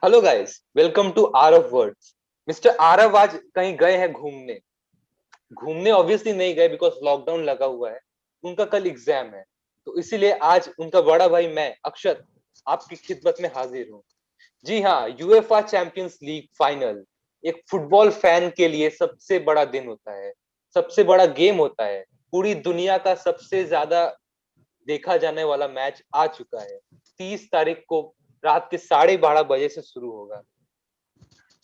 Hello guys, welcome to R of words. Mister Aarav आज कहीं गए हैं घूमने। घूमने ऑब्वियसली नहीं गए बिकॉज लॉकडाउन लगा हुआ है। उनका कल एग्जाम है, तो इसीलिए आज उनका बड़ा भाई मैं अक्षत आपकी खिदमत में हाजिर हूँ। जी हाँ, यूएफए चैंपियंस लीग फाइनल एक फुटबॉल फैन के लिए सबसे बड़ा दिन होता है, सबसे बड़ा गेम होता है। पूरी दुनिया का सबसे ज्यादा देखा जाने वाला मैच आ चुका है। 30 तारीख को रात के 12:30 बजे से शुरू होगा।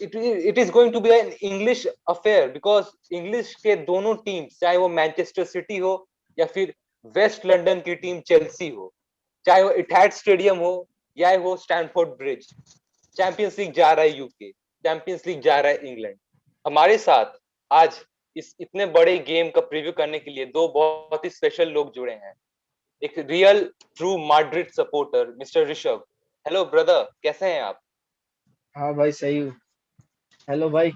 It is going to be an English affair because English के दोनों टीम, चाहे वो मैनचेस्टर सिटी हो या फिर वेस्ट लंदन की टीम चेल्सी हो, चाहे वो इटहाड स्टेडियम हो या वो स्टैनफोर्ड ब्रिज, चैंपियंस लीग जा रहा है यूके, चैंपियंस लीग जा रहा है इंग्लैंड। हमारे साथ आज इस इतने बड़े गेम का प्रीव्यू करने के लिए दो बहुत ही स्पेशल लोग जुड़े हैं। एक real true Madrid supporter mister Rishabh. Hello brother, कैसे हैं आप? हाँ भाई सही हूँ। हेलो भाई।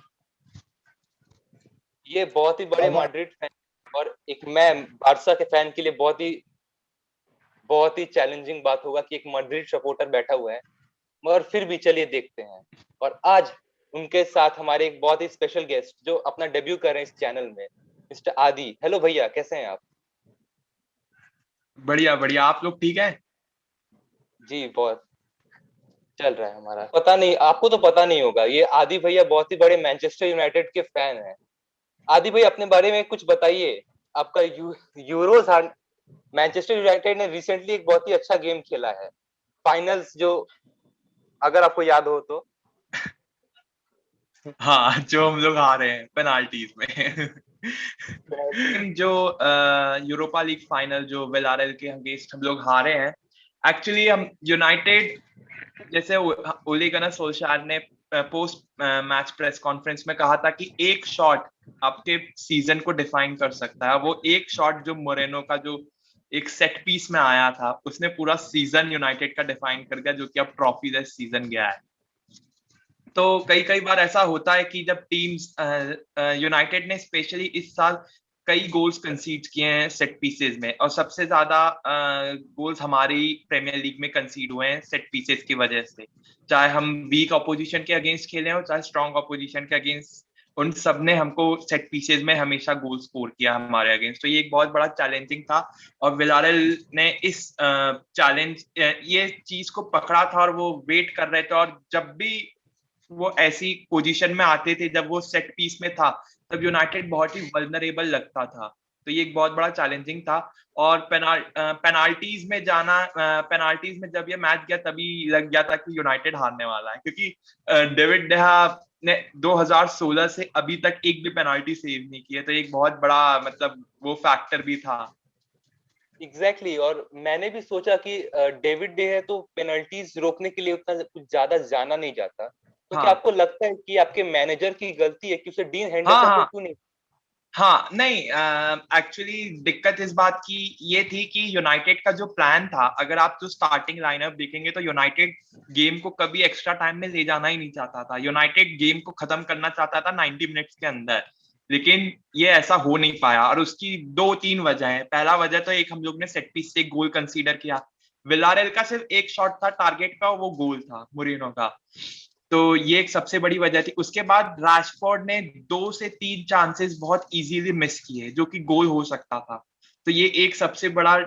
ये बहुत ही बड़े आवाज। मैड्रिड फैन और एक मैं बारसा के फैन के लिए बहुत ही चैलेंजिंग बात होगा कि एक मैड्रिड सपोर्टर बैठा हुआ है। मगर फिर भी चलिए देखते हैं। और आज उनके साथ हमारे एक बहुत ही स्पेशल गेस्ट जो अपना डेब्यू कर रहे हैं इस चैनल में, मिस्टर आदि। हेलो भैया, कैसे हैं आप? बढ़िया बढ़िया। आप लोग ठीक है? जी, बहुत चल रहा है हमारा। पता नहीं, आपको तो पता नहीं होगा, ये आदि भैया बहुत ही बड़े मैनचेस्टर यूनाइटेड के फैन हैं। आदि भाई, अपने बारे में कुछ बताइए। आपका यूरोज, मैनचेस्टर यूनाइटेड ने रिसेंटली एक बहुत ही अच्छा गेम खेला है, फाइनल्स, जो अगर आपको याद हो तो। हाँ, जो हम लोग हारे हैं पेनाल्टीज में। जो यूरोपा लीग फाइनल जो विलारेल के अगेंस्ट हम लोग हारे हैं। एक्चुअली हम यूनाइटेड, जैसे ओले गनर सोल्शायर ने पोस्ट मैच प्रेस कॉन्फ्रेंस में कहा था कि एक शॉट आपके सीजन को डिफाइन कर सकता है। वो एक शॉट जो मोरेनो का जो एक सेट पीस में आया था, उसने पूरा सीजन यूनाइटेड का डिफाइन कर दिया, जो कि अब ट्रॉफी लेस सीजन गया है। तो कई कई बार ऐसा होता है कि जब टीम्स, यूनाइटेड ने स्पेशली इस साल कई गोल्स कंसीड किए हैं सेट पीसेस में, और सबसे ज्यादा गोल्स हमारी प्रीमियर लीग में कंसीड हुए हैं सेट पीसेस की वजह से। चाहे हम वीक ऑपोजिशन के अगेंस्ट खेले हो, चाहे स्ट्रॉन्ग ऑपोजिशन के अगेंस्ट, उन सब ने हमको सेट पीसेस में हमेशा गोल स्कोर किया हमारे अगेंस्ट। तो ये एक बहुत बड़ा चैलेंजिंग था, और विलारेल ने इस चैलेंज, ये चीज को पकड़ा था, और वो वेट कर रहे थे। और जब भी वो ऐसी पोजीशन में आते थे जब वो सेट पीस में था, तब यूनाइटेड बहुत ही वल्नरेबल लगता था। तो ये एक बहुत बड़ा चैलेंजिंग था। और पेनाल्टीज में जाना, पेनाल्टीज में जब ये मैच गया तभी लग गया था कि यूनाइटेड हारने वाला है, क्योंकि डेविड डेहा ने 2016 से अभी तक एक भी पेनाल्टी सेव नहीं की है। तो एक बहुत बड़ा, मतलब, वो फैक्टर भी था। एग्जैक्टली exactly, और मैंने भी सोचा कि डेविड डे है तो पेनल्टीज रोकने के लिए उतना कुछ ज्यादा जाना नहीं जाता। तो क्या हाँ आपको लगता है कि आपके मैनेजर की गलती है कि उसे डीन हाँ हेंडरसन को हाँ क्यों नहीं? हाँ। नहीं, एक्चुअली दिक्कत इस बात की ये थी कि यूनाइटेड का जो प्लान था, अगर आप जो स्टार्टिंग लाइनअप देखेंगे तो यूनाइटेड गेम को कभी एक्स्ट्रा टाइम में ले जाना ही नहीं चाहता था। यूनाइटेड गेम को खत्म करना चाहता था 90 मिनट्स के अंदर। लेकिन ये ऐसा हो नहीं पाया, और उसकी दो तीन वजह है। पहला वजह तो एक, हम लोग ने सेट पीस से गोल कंसीडर किया। विलारेल का सिर्फ एक शॉट था टारगेट का, वो गोल था मुरीनो का। तो ये एक सबसे बड़ी वजह थी। उसके बाद राशफोर्ड ने 2 से 3 चांसेस बहुत इजीली मिस किए, जो कि गोल हो सकता था। तो ये एक सबसे बड़ा,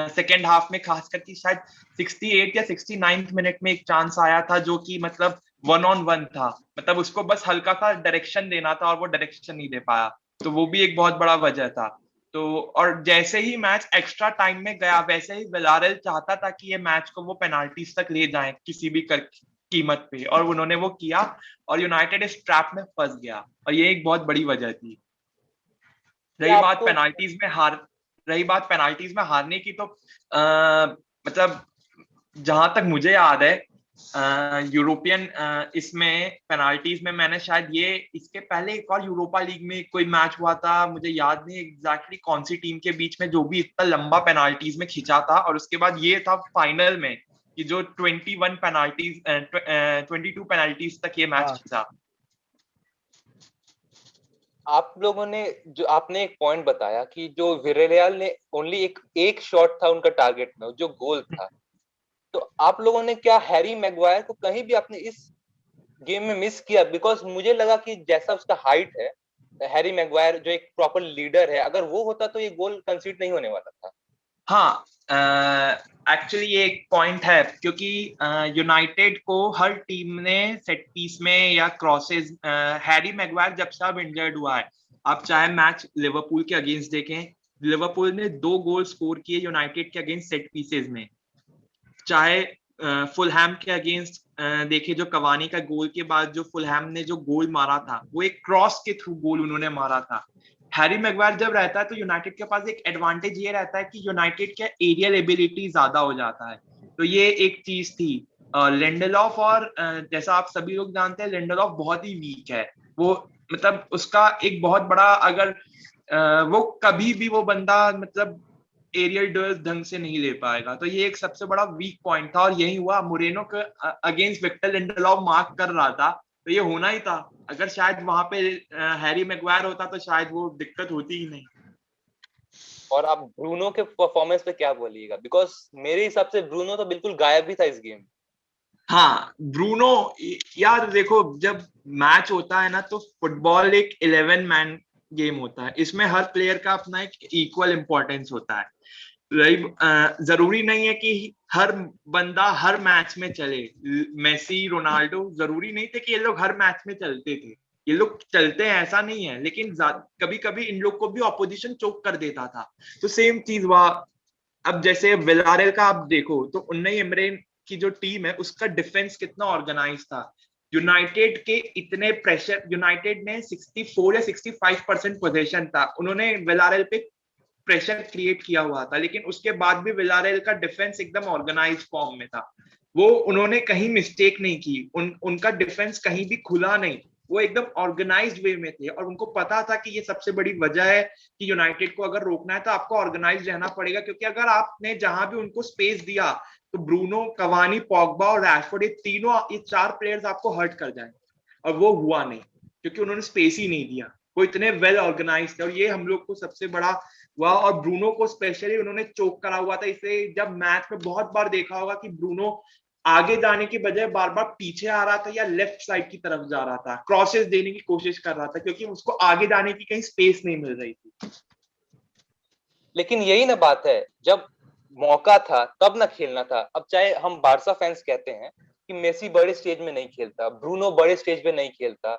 सेकेंड हाफ में खास करके शायद 68 या 69 मिनट में एक चांस आया था, जो कि मतलब 1-on-1 था। मतलब उसको बस हल्का सा डायरेक्शन देना था, और वो डायरेक्शन नहीं दे पाया। तो वो भी एक बहुत बड़ा वजह था। तो और जैसे ही मैच एक्स्ट्रा टाइम में गया, वैसे ही विलारेल चाहता था कि ये मैच को वो पेनाल्टीज तक ले जाए किसी भी कीमत पे, और उन्होंने वो किया। और यूनाइटेड इस ट्रैप में फंस गया, और ये एक बहुत बड़ी वजह थी। क्या रही बात आपको? पेनाल्टीज में हार रही बात पेनाल्टीज में हारने की, तो मतलब, जहां तक मुझे याद है, यूरोपियन, इसमें पेनाल्टीज में मैंने शायद ये, इसके पहले एक और यूरोपा लीग में कोई मैच हुआ था, मुझे याद नहीं एग्जैक्टली कौन सी टीम के बीच में, जो भी इतना लंबा पेनाल्टीज में खिंचा था। और उसके बाद ये था फाइनल में, कि जो 22 पेनाल्टीज तक ये मैच हाँ खिंचा। आप लोगों ने, जो आपने एक पॉइंट बताया कि जो विरेलियल ने ओनली एक एक शॉट था उनका टारगेट में जो गोल था, तो आप लोगों ने क्या हैरी मैगवायर को कहीं भी अपने इस गेम में मिस किया, बिकॉज मुझे लगा कि जैसा उसका हाइट है, हैरी मैगवायर जो एक प्रॉपर लीडर है, अगर वो होता तो ये गोल कंसीड नहीं होने वाला था। हाँ, एक्चुअली ये एक पॉइंट है, क्योंकि यूनाइटेड को हर टीम ने सेट पीस में या क्रॉसेस, हैरी मैगवायर जब से अब इंजर्ड हुआ है, आप चाहे मैच लिवरपूल के अगेंस्ट देखें, लिवरपूल ने 2 गोल स्कोर किए यूनाइटेड के अगेंस्ट सेट पीसेस में। चाहे फुलहैम के अगेंस्ट देखे, जो कवानी का गोल के बाद जो फुलहैम ने जो गोल मारा था, वो एक क्रॉस के थ्रू गोल उन्होंने मारा था। हैरी मैगवायर जब रहता है तो यूनाइटेड के पास एक एडवांटेज ये रहता है कि यूनाइटेड का एरियल एबिलिटी ज्यादा हो जाता है, तो ये एक चीज थी। लिंडेलॉफ और जैसा आप सभी लोग जानते हैं, लिंडेलॉफ बहुत ही वीक है। वो मतलब उसका एक बहुत बड़ा, अगर वो कभी भी वो बंदा मतलब एरियल डुएल्स ढंग से नहीं ले पाएगा, तो ये एक सबसे बड़ा वीक पॉइंट था। और यही हुआ, मोरेनो के अगेंस्ट विक्टर लिंडेलॉफ मार्क कर रहा था, तो ये होना ही था। अगर शायद वहां पे हैरी मैगवायर होता तो शायद वो दिक्कत होती ही नहीं। और आप ब्रूनो के परफॉर्मेंस पे क्या बोलिएगा, बिकॉज मेरे हिसाब से ब्रूनो तो बिल्कुल गायब ही था इस गेम। हाँ, ब्रूनो, यार देखो, जब मैच होता है ना तो फुटबॉल एक 11 मैन गेम होता है, इसमें हर प्लेयर का अपना एक इक्वल इंपॉर्टेंस होता है। जरूरी नहीं है कि हर बंदा हर मैच में चले। मेसी, रोनाल्डो जरूरी नहीं थे कि ये लोग हर मैच में चलते थे, ये लोग चलते हैं ऐसा नहीं है, लेकिन कभी कभी इन लोग को भी ऑपोजिशन चोक कर देता था। तो सेम चीज हुआ। अब जैसे विलारेल का आप देखो तो उन्नई एमरे की जो टीम है उसका डिफेंस कितना ऑर्गेनाइज था। यूनाइटेड के इतने प्रेशर, यूनाइटेड ने 64 या 65% पोजीशन था, उन्होंने विलारेल पे प्रेशर क्रिएट किया हुआ था, लेकिन उसके बाद भी विलारेल का डिफेंस एकदम ऑर्गेनाइज फॉर्म में था। वो उन्होंने कहीं मिस्टेक नहीं की, उनका डिफेंस कहीं भी खुला नहीं, वो एकदम ऑर्गेनाइज्ड वे में थे, और उनको पता था कि ये सबसे बड़ी वजह है कि यूनाइटेड को अगर रोकना है तो आपको ऑर्गेनाइज रहना पड़ेगा, क्योंकि अगर आपने जहां भी उनको स्पेस दिया तो ब्रूनो, कवानी, पॉगबा और रैशफोर्ड, ये 4 प्लेयर्स आपको हर्ट कर जाएंगे। और वो हुआ नहीं, क्योंकि उन्होंने स्पेस ही नहीं दिया, वो इतने वेल ऑर्गेनाइज थे। और ये हम लोग को सबसे बड़ा हुआ, और ब्रूनो को स्पेशली उन्होंने चोक करा हुआ था। इसलिए जब मैच में बहुत बार देखा होगा कि ब्रूनो आगे जाने की बजाय बार बार पीछे आ रहा था या लेफ्ट साइड की तरफ जा रहा था, क्रॉसेस देने की कोशिश कर रहा था, क्योंकि उसको आगे जाने की कहीं स्पेस नहीं मिल रही थी। लेकिन यही ना बात है, जब मौका था तब ना खेलना था। अब चाहे हम बारसा फैंस कहते हैं कि मेसी बड़े स्टेज में नहीं खेलता, ब्रूनो बड़े स्टेज पे नहीं खेलता,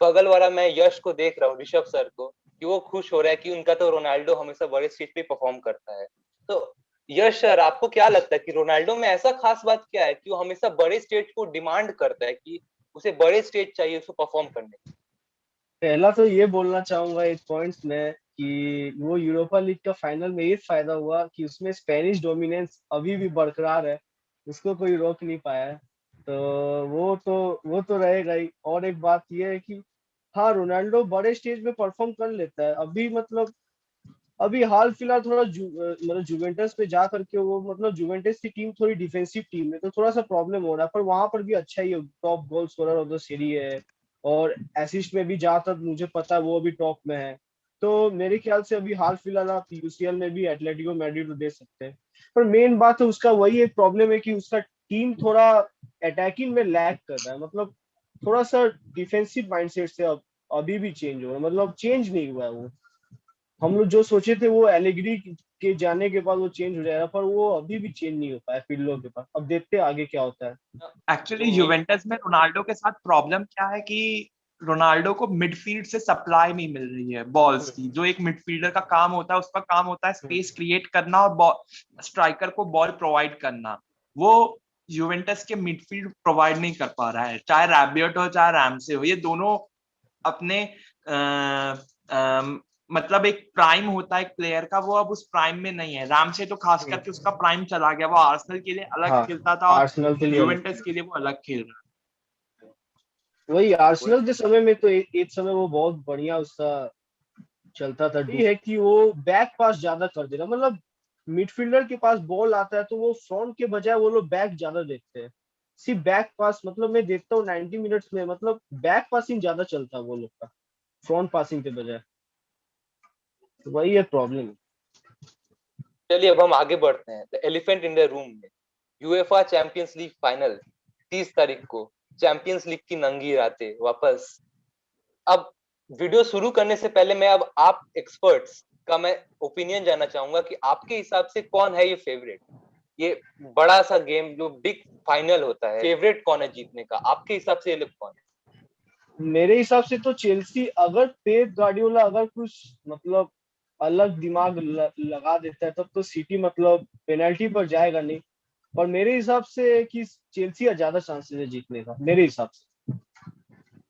बगल वाला मैं यश को देख रहा हूँ, ऋषभ सर को, कि वो खुश हो रहा है कि उनका तो रोनाल्डो हमेशा बड़े स्टेज पे परफॉर्म करता है। तो यश सर, आपको क्या लगता है कि रोनाल्डो में ऐसा खास बात क्या है कि वो हमेशा बड़े स्टेज को डिमांड करता है, कि उसे बड़े स्टेज चाहिए उसको परफॉर्म करने? पहला तो ये बोलना चाहूंगा एक पॉइंट्स में कि वो यूरोपा लीग का फाइनल में ये फायदा हुआ कि उसमें स्पेनिश डोमिनेंस अभी भी बरकरार है, उसको कोई रोक नहीं पाया है। तो वो तो रहेगा ही। और एक बात ये है कि हाँ, रोनाल्डो बड़े स्टेज पे परफॉर्म कर लेता है अभी, मतलब अभी हाल फिलहाल थोड़ा मतलब जुवेंटस पे जा करके वो, मतलब जुवेंटस की टीम थोड़ी डिफेंसिव टीम है तो थोड़ा सा प्रॉब्लम हो रहा है, पर वहां पर भी अच्छा ही है, top goal scorer of the series है। और एसिस्ट में भी जहाँ तक मुझे पता है वो अभी टॉप में है। तो मेरे ख्याल से अभी हाल फिलहाल आप यूसीएल में भी एटलेटिको मैड्रिड को दे सकते हैं। पर मेन बात है उसका वही एक प्रॉब्लम है कि उसका टीम थोड़ा अटैकिंग में लैग कर रहा है, मतलब थोड़ा सा डिफेंसिव माइंडसेट से अभी भी चेंज हो रहा है, मतलब चेंज नहीं हुआ है वो। हम लोग जो सोचे थे वो एलेग्री के जाने के बाद वो चेंज हो जाएगा, पर वो अभी भी चेंज नहीं हो पाया पिल्लो के पास। अब देखते हैं आगे क्या होता है। एक्चुअली यूवेंटस में रोनाल्डो के साथ प्रॉब्लम क्या है कि रोनाल्डो को मिडफील्ड से सप्लाई नहीं मिल रही है बॉल्स की। जो एक मिडफील्डर का काम होता है, उसका काम होता है स्पेस क्रिएट करना और स्ट्राइकर को बॉल प्रोवाइड करना। वो यूवेंटस के मिडफील्ड प्रोवाइड नहीं कर पा रहा है, चाहे रैबियट हो चाहे रैमसे हो, ये दोनों अपने मतलब एक प्राइम होता है एक प्लेयर का, वो अब उस प्राइम में नहीं है। रामसे तो खास करके उसका प्राइम चला गया, वो आर्सेनल के लिए अलग हाँ, खेलता था और आर्सेनल के लिए अलग। यूवेंटस के लिए वो अलग खेल रहा वही वही आर्सेनल के समय में तो एक समय वो बहुत बढ़िया उसका चलता था। ये है कि वो बैक पास ज्यादा कर दे रहा, मतलब मिडफील्डर के पास बॉल आता है तो वो फ्रंट के बजाय वो लोग बैक ज्यादा देखते हैं। सिर्फ बैक पास, मतलब मैं देखता हूँ 90 मिनट्स में, मतलब बैक पासिंग ज्यादा चलता है वो लोग का, फ्रंट पासिंग के बजाय। तो वही है प्रॉब्लम। चलिए अब हम आगे बढ़ते हैं। The elephant in the room में, यूएफए चैंपियंस लीग फाइनल 30 तारीख को चैंपियंस लीग की नंगी रातें वापस। अब वीडियो शुरू करने से पहले मैं अब आप एक्सपर्ट्स का मैं ओपिनियन जानना चाहूंगा कि आपके हिसाब से कौन है ये फेवरेट, ये बड़ा सा गेम जो बिग फाइनल होता है, फेवरेट कौन है जीतने का आपके हिसाब से, ये लोग कौन है? मेरे हिसाब से तो चेल्सी, अगर पेप गार्डियोला अगर कुछ मतलब अलग दिमाग लगा देता है तब तो सिटी मतलब पेनल्टी पर जाएगा नहीं। और मेरे हिसाब से कि चेल्सी का ज्यादा चांसेस है जीतने का, मेरे हिसाब से।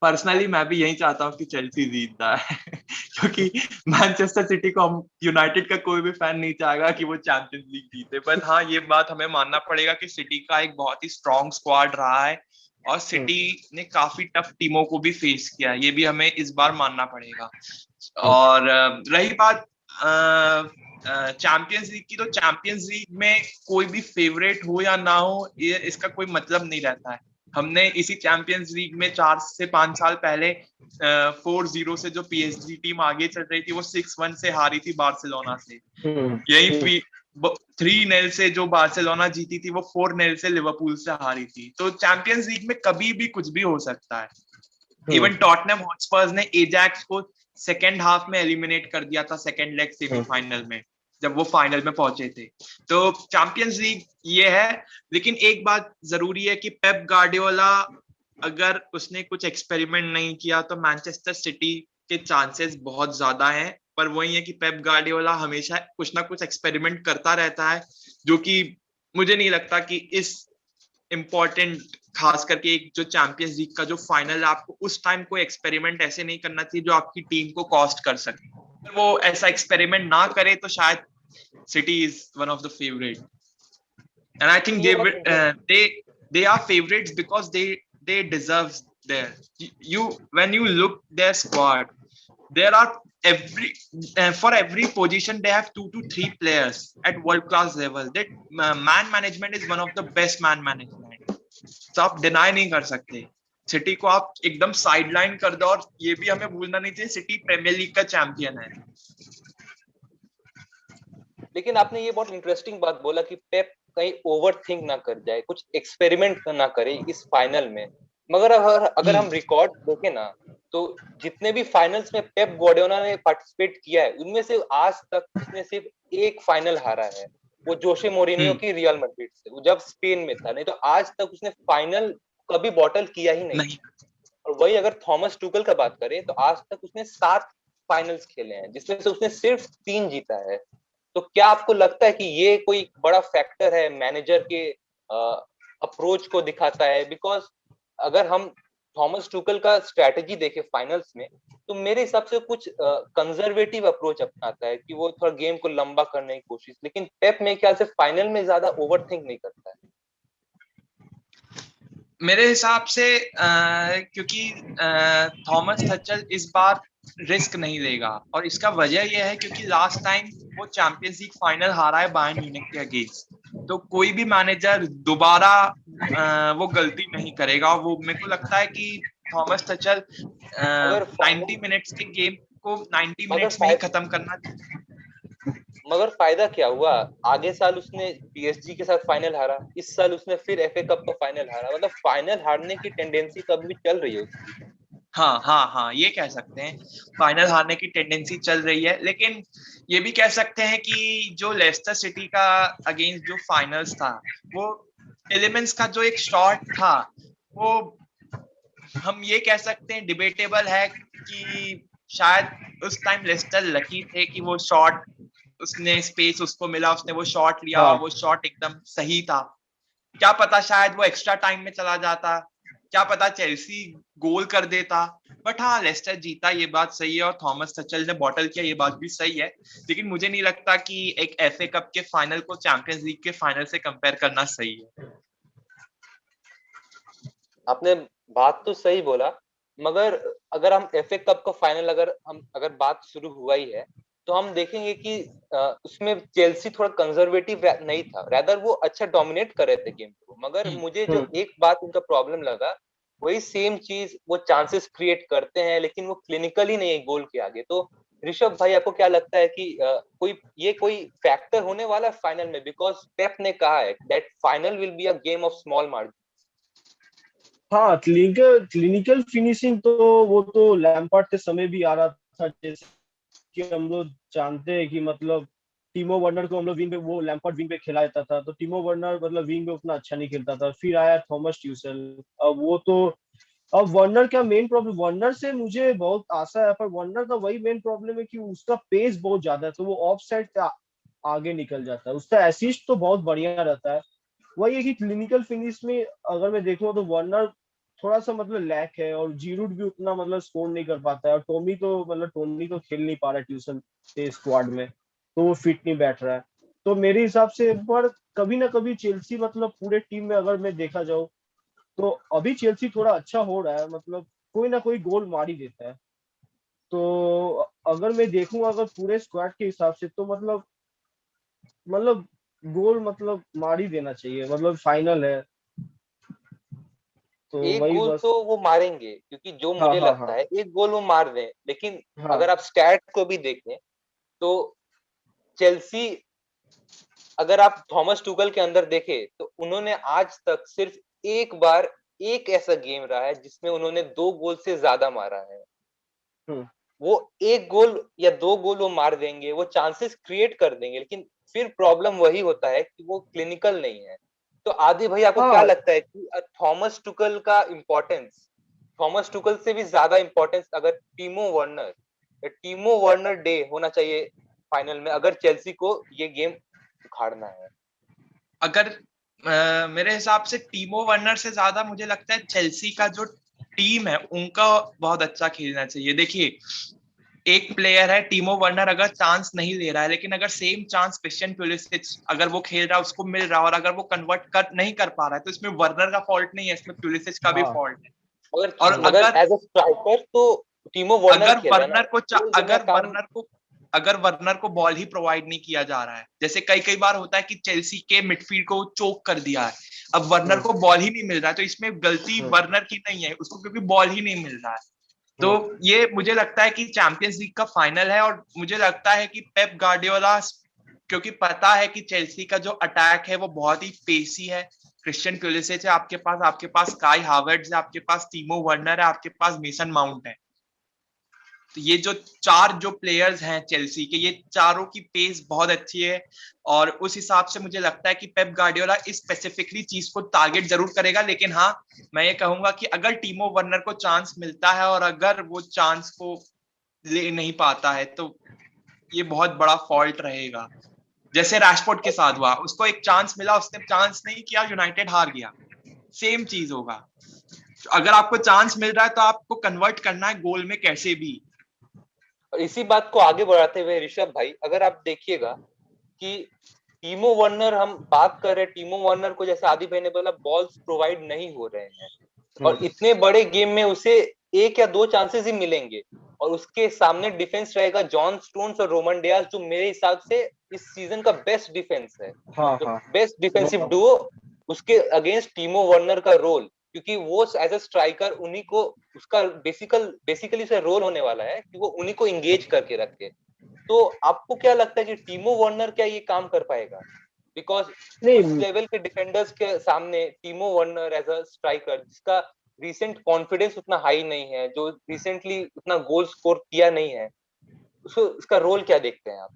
पर्सनली मैं भी यही चाहता हूँ कि चेल्सी जीतता है क्योंकि मैनचेस्टर सिटी को, हम यूनाइटेड का कोई भी फैन नहीं चाहेगा कि वो चैंपियंस लीग जीते। पर हाँ, ये बात हमें मानना पड़ेगा कि सिटी का एक बहुत ही स्ट्रॉन्ग स्क्वाड रहा है और सिटी ने काफी टफ टीमों को भी फेस किया है, ये भी हमें इस बार मानना पड़ेगा। और रही बात चैंपियंस लीग की, तो चैंपियंस लीग में कोई भी फेवरेट हो या ना हो, ये इसका कोई मतलब नहीं रहता है। हमने इसी चैंपियंस लीग में 4 से 5 साल पहले 4-0 से जो पीएसजी टीम आगे चल रही थी वो 6-1 से हारी थी बार्सिलोना से। यही 3-0 से जो बार्सिलोना जीती थी वो 4-0 से लिवरपूल से हारी थी। तो चैंपियंस लीग में कभी भी कुछ भी हो सकता है। इवन टॉटनहम हॉटस्पर्स ने एजैक्स को सेकेंड हाफ में एलिमिनेट कर दिया था सेकेंड लेग सेमीफाइनल में, जब वो फाइनल में पहुंचे थे। तो चैंपियंस लीग ये है। लेकिन एक बात जरूरी है कि पेप गार्डियोला अगर उसने कुछ एक्सपेरिमेंट नहीं किया तो मैनचेस्टर सिटी के चांसेस बहुत ज्यादा हैं। पर वही है कि पेप गार्डियोला हमेशा कुछ ना कुछ एक्सपेरिमेंट करता रहता है, जो कि मुझे नहीं लगता कि इस इम्पोर्टेंट, खास करके एक जो चैंपियंस लीग का जो फाइनल है, आपको उस टाइम कोई एक्सपेरिमेंट ऐसे नहीं करना चाहिए जो आपकी टीम को कॉस्ट कर सके। अगर वो ऐसा एक्सपेरिमेंट ना करे तो शायद city is one of the favourite, and I think they are favorites because they deserve their, you when you look their squad, there are for every position they have 2 to 3 players at world class level. That man management is one of the best man management, तो आप deny नहीं कर सकते। City को आप एकदम sideline कर दो, और ये भी हमें भूलना नहीं चाहिए सिटी प्रीमियर लीग का चैंपियन है। लेकिन आपने ये बहुत इंटरेस्टिंग बात बोला कि पेप कहीं ओवर थिंक ना कर जाए, कुछ एक्सपेरिमेंट ना करे इस फाइनल में। मगर अगर हम रिकॉर्ड देखें ना, तो जितने भी फाइनल्स में पेप गार्डियोला ने पार्टिसिपेट किया है उनमें से आज तक उसने सिर्फ एक फाइनल हारा है, वो जोसे मोरिनियो की रियल मैड्रिड से, वो जब स्पेन में था। नहीं तो आज तक उसने फाइनल कभी बॉटल किया ही नहीं। और वही अगर थॉमस टुकल का बात करें तो आज तक उसने 7 फाइनल्स खेले हैं जिसमें से उसने सिर्फ 3 जीता है। तो क्या आपको लगता है कि ये कोई बड़ा फैक्टर है, मैनेजर के अप्रोच को दिखाता है? बिकॉज अगर हम थॉमस टुकल का स्ट्रेटेजी देखें फाइनल्स में, तो मेरे हिसाब से कुछ कंजर्वेटिव अप्रोच अपनाता है कि वो थोड़ा गेम को लंबा करने की कोशिश, लेकिन पेप मेरे ख्याल से फाइनल में ज्यादा ओवरथिंक नहीं करता है। मेरे हिसाब से क्योंकि थॉमस टचल इस बार रिस्क नहीं लेगा, और इसका वजह यह है क्योंकि लास्ट टाइम वो चैंपियंस लीग फाइनल हारा है बायर्न म्यूनिख के अगेंस्ट। तो कोई भी मैनेजर दोबारा वो गलती नहीं करेगा। वो मेरे को लगता है कि थॉमस टचल 90 मिनट्स के गेम को 90 मिनट्स में ही खत्म करना। मगर फायदा क्या हुआ? आगे साल उसने पीएसजी के साथ फाइनल हारा, इस साल उसने फिर एफए कप का फाइनल हारा, मतलब फाइनल हारने की टेंडेंसी तो अभी भी चल रही है उसकी। हाँ, ये कह सकते हैं फाइनल हारने की टेंडेंसी चल रही है। लेकिन ये भी कह सकते हैं कि जो लेस्टर सिटी का अगेंस्ट जो फाइनल्स था, वो एलिमेंट्स का जो एक शॉट था, वो हम ये कह सकते हैं डिबेटेबल है कि शायद उस टाइम लेस्टर लकी थे कि वो शॉट, उसने स्पेस उसको मिला, उसने वो शॉट लिया, वो शॉट एकदम सही था। क्या पता शायद वो एक्स्ट्रा टाइम में चला जाता, क्या पता चेल्सी गोल कर देता। बट हाँ, लेस्टर जीता, ये बात सही है, और थॉमस टचल ने बॉटल किया, ये बात भी सही है। लेकिन मुझे नहीं लगता कि एक एफए कप के फाइनल को चैंपियंस लीग के फाइनल से कंपेयर करना सही है। आपने बात तो सही बोला, मगर अगर हम एफए कप का फाइनल अगर बात शुरू हुआ ही है तो हम देखेंगे कि उसमें चेल्सी थोड़ा कंजर्वेटिव नहीं था, रादर वो अच्छा डोमिनेट कर रहे थे गेम को। मगर मुझे जो एक बात उनका प्रॉब्लम लगा, वही सेम चीज, वो चांसेस क्रिएट करते हैं लेकिन वो क्लिनिकली नहीं है गोल के आगे। तो ऋषभ भाई, आपको क्या लगता है कि कोई फैक्टर होने वाला है फाइनल में? बिकॉज पेप ने कहा है that final will be a game of small margin. हाँ, क्लिनिकल फिनिशिंग तो वो तो लैम्पार्ड के समय भी आ रहा था। जैसे कि हम लोग जानते हैं कि मतलब टीमो वर्नर को हम लोग विंग पे, वो लैम्पार्ड विंग पे खेला जाता था, तो टीमो वर्नर मतलब विंग पे उतना अच्छा नहीं खेलता था। फिर आया थॉमस ट्यूसेल। अब वो तो, अब वर्नर का मेन प्रॉब्लम, वर्नर से मुझे बहुत आशा है, पर वर्नर का वही मेन प्रॉब्लम है कि उसका पेस बहुत ज्यादा है, तो वो ऑफ साइड आगे निकल जाता है। उसका असिस्ट तो बहुत बढ़िया रहता है। वही है कि क्लिनिकल फिनिश में अगर मैं देखूँ तो वार्नर थोड़ा सा मतलब लैक है, और जीरूड भी उतना मतलब स्कोर नहीं कर पाता है, और टोनी तो खेल नहीं पा रहा है ट्यूशन के स्क्वाड में, तो वो फिट नहीं बैठ रहा है। तो मेरे हिसाब से पर कभी ना कभी चेल्सी मतलब पूरे टीम में अगर मैं देखा जाऊँ, तो अभी चेल्सी थोड़ा अच्छा हो रहा है, मतलब कोई ना कोई गोल मार ही देता है। तो अगर मैं देखूं अगर पूरे स्क्वाड के हिसाब से, तो मतलब गोल मतलब मार ही देना चाहिए, मतलब फाइनल है, तो एक वही गोल बस। तो वो मारेंगे, क्योंकि जो हाँ मुझे हाँ लगता हाँ है एक गोल वो मार दें, लेकिन हाँ अगर आप स्टैट को भी देखें तो चेल्सी, अगर आप थॉमस टुकल के अंदर देखें तो उन्होंने आज तक सिर्फ एक बार, एक ऐसा गेम रहा है जिसमें उन्होंने 2 गोल से ज्यादा मारा है। हम्म, वो एक गोल या 2 गोल वो मार देंगे, वो चांसेस क्रिएट कर देंगे, लेकिन फिर प्रॉब्लम वही होता है कि वो क्लिनिकल नहीं है। तो आदि भाई, आपको क्या हाँ। लगता है कि थॉमस टुकल का इम्पोर्टेंस, थॉमस टुकल से भी ज्यादा इम्पोर्टेंस अगर टीमो वर्नर डे होना चाहिए फाइनल में, अगर चेल्सी को ये गेम उखाड़ना है? अगर मेरे हिसाब से टीमो वर्नर से ज्यादा मुझे लगता है चेल्सी का जो टीम है उनका बहुत अच्छा खेलना चाहिए। देखिए, एक प्लेयर है टीमो वर्नर, अगर चांस नहीं ले रहा है, लेकिन अगर सेम चांस क्रिश्चियन पुलिसिच अगर वो खेल रहा है, उसको मिल रहा है, और अगर वो कन्वर्ट कर नहीं कर पा रहा है, तो इसमें वर्नर का फॉल्ट नहीं है, इसमें पुलिसिच का भी हाँ। फॉल्ट है। और अगर हम्म अगर एज अ स्ट्राइकर तो टीमो वर्नर अगर खेले ना, वर्नर को वो जितना अगर काम। वर्नर को अगर वर्नर को बॉल ही प्रोवाइड नहीं किया जा रहा है, जैसे कई कई बार होता है कि चेल्सी के मिडफील्ड को चोक कर दिया है, अब वर्नर हम्म को बॉल ही नहीं मिल रहा है, तो इसमें गलती हम्म वर्नर की नहीं है, उसको क्योंकि बॉल ही नहीं मिल रहा है। तो हम्म ये मुझे लगता है कि चैंपियंस लीग का फाइनल है, और मुझे लगता है कि पेप गार्डियोला, क्योंकि पता है कि चेल्सी का जो अटैक है वो बहुत ही पेसी है, क्रिश्चियन पुलिसिच है आपके पास काई हावर्ट्ज है, आपके पास टीमो वर्नर है, आपके पास मेसन माउंट है। तो ये जो चार जो प्लेयर्स हैं चेल्सी के, ये चारों की पेस बहुत अच्छी है, और उस हिसाब से मुझे लगता है कि पेप गार्डियोला इस स्पेसिफिकली चीज को टारगेट जरूर करेगा। लेकिन हाँ, मैं ये कहूंगा कि अगर टीमो वर्नर को चांस मिलता है और अगर वो चांस को ले नहीं पाता है, तो ये बहुत बड़ा फॉल्ट रहेगा। जैसे रैशफोर्ड के साथ हुआ, उसको एक चांस मिला, उसने चांस नहीं किया, यूनाइटेड हार गया। सेम चीज होगा, अगर आपको चांस मिल रहा है तो आपको कन्वर्ट करना है गोल में कैसे भी। और इसी बात को आगे बढ़ाते हुए ऋषभ भाई, अगर आप देखिएगा कि टीमो वर्नर, हम बात कर रहे हैं टीमो वर्नर को, जैसे आदि भाई ने बोला बॉल्स प्रोवाइड नहीं हो रहे हैं, और हम्म इतने बड़े गेम में उसे 1 या 2 चांसेस ही मिलेंगे, और उसके सामने डिफेंस रहेगा जॉन स्टोन्स और रोमन डियास, जो मेरे हिसाब से इस सीजन का बेस्ट डिफेंस है, हाँ जो हाँ। बेस्ट डिफेंसिव बहुत। डुओ। उसके अगेंस्ट टीमो वर्नर का रोल, क्योंकि वो एज अ स्ट्राइकर उन्हीं को, उसका बेसिकली उसका रोल होने वाला है कि वो उन्हीं को इंगेज करके रखे। तो आपको क्या लगता है कि टीमो वर्नर क्या ये काम कर पाएगा? बिकॉज उस नहीं लेवल के डिफेंडर्स के सामने Timo Werner as a striker, जिसका रिसेंट कॉन्फिडेंस उतना हाई नहीं है, जो रिसेंटली उतना गोल स्कोर किया नहीं है, उसको इसका रोल क्या देखते हैं आप?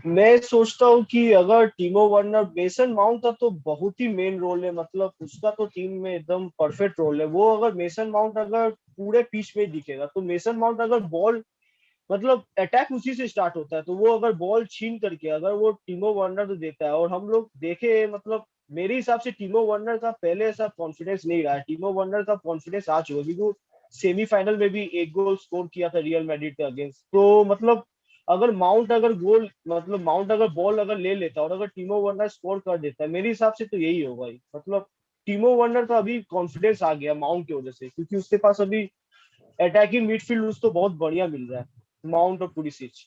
मैं सोचता हूँ कि अगर टीमो वर्नर, मेसन माउंट का तो बहुत ही मेन रोल है, मतलब उसका तो टीम में एकदम परफेक्ट रोल है। वो अगर मेसन माउंट अगर पूरे पिच में दिखेगा, तो मेसन माउंट अगर बॉल, मतलब अटैक उसी से स्टार्ट होता है, तो वो अगर बॉल छीन करके अगर वो टीमो वर्नर को देता है, और हम लोग देखे मतलब मेरे हिसाब से टीमो वर्नर का पहले ऐसा कॉन्फिडेंस नहीं रहा है। टीमो वर्नर का कॉन्फिडेंस आ चुका है, क्योंकि वो सेमीफाइनल में भी एक गोल स्कोर किया था रियल मैड्रिड के अगेंस्ट। तो मतलब अगर माउंट अगर गोल, मतलब माउंट अगर बॉल अगर ले लेता और अगर टीमो वर्नर स्कोर कर देता है, मेरे हिसाब से तो यही होगा ही। मतलब टीमो वर्नर का अभी कॉन्फिडेंस आ गया माउंट की वजह से, क्योंकि उसके पास अभी अटैकिंग मिडफील्ड उसको बहुत बढ़िया मिल रहा है, माउंट और पुलिसिच।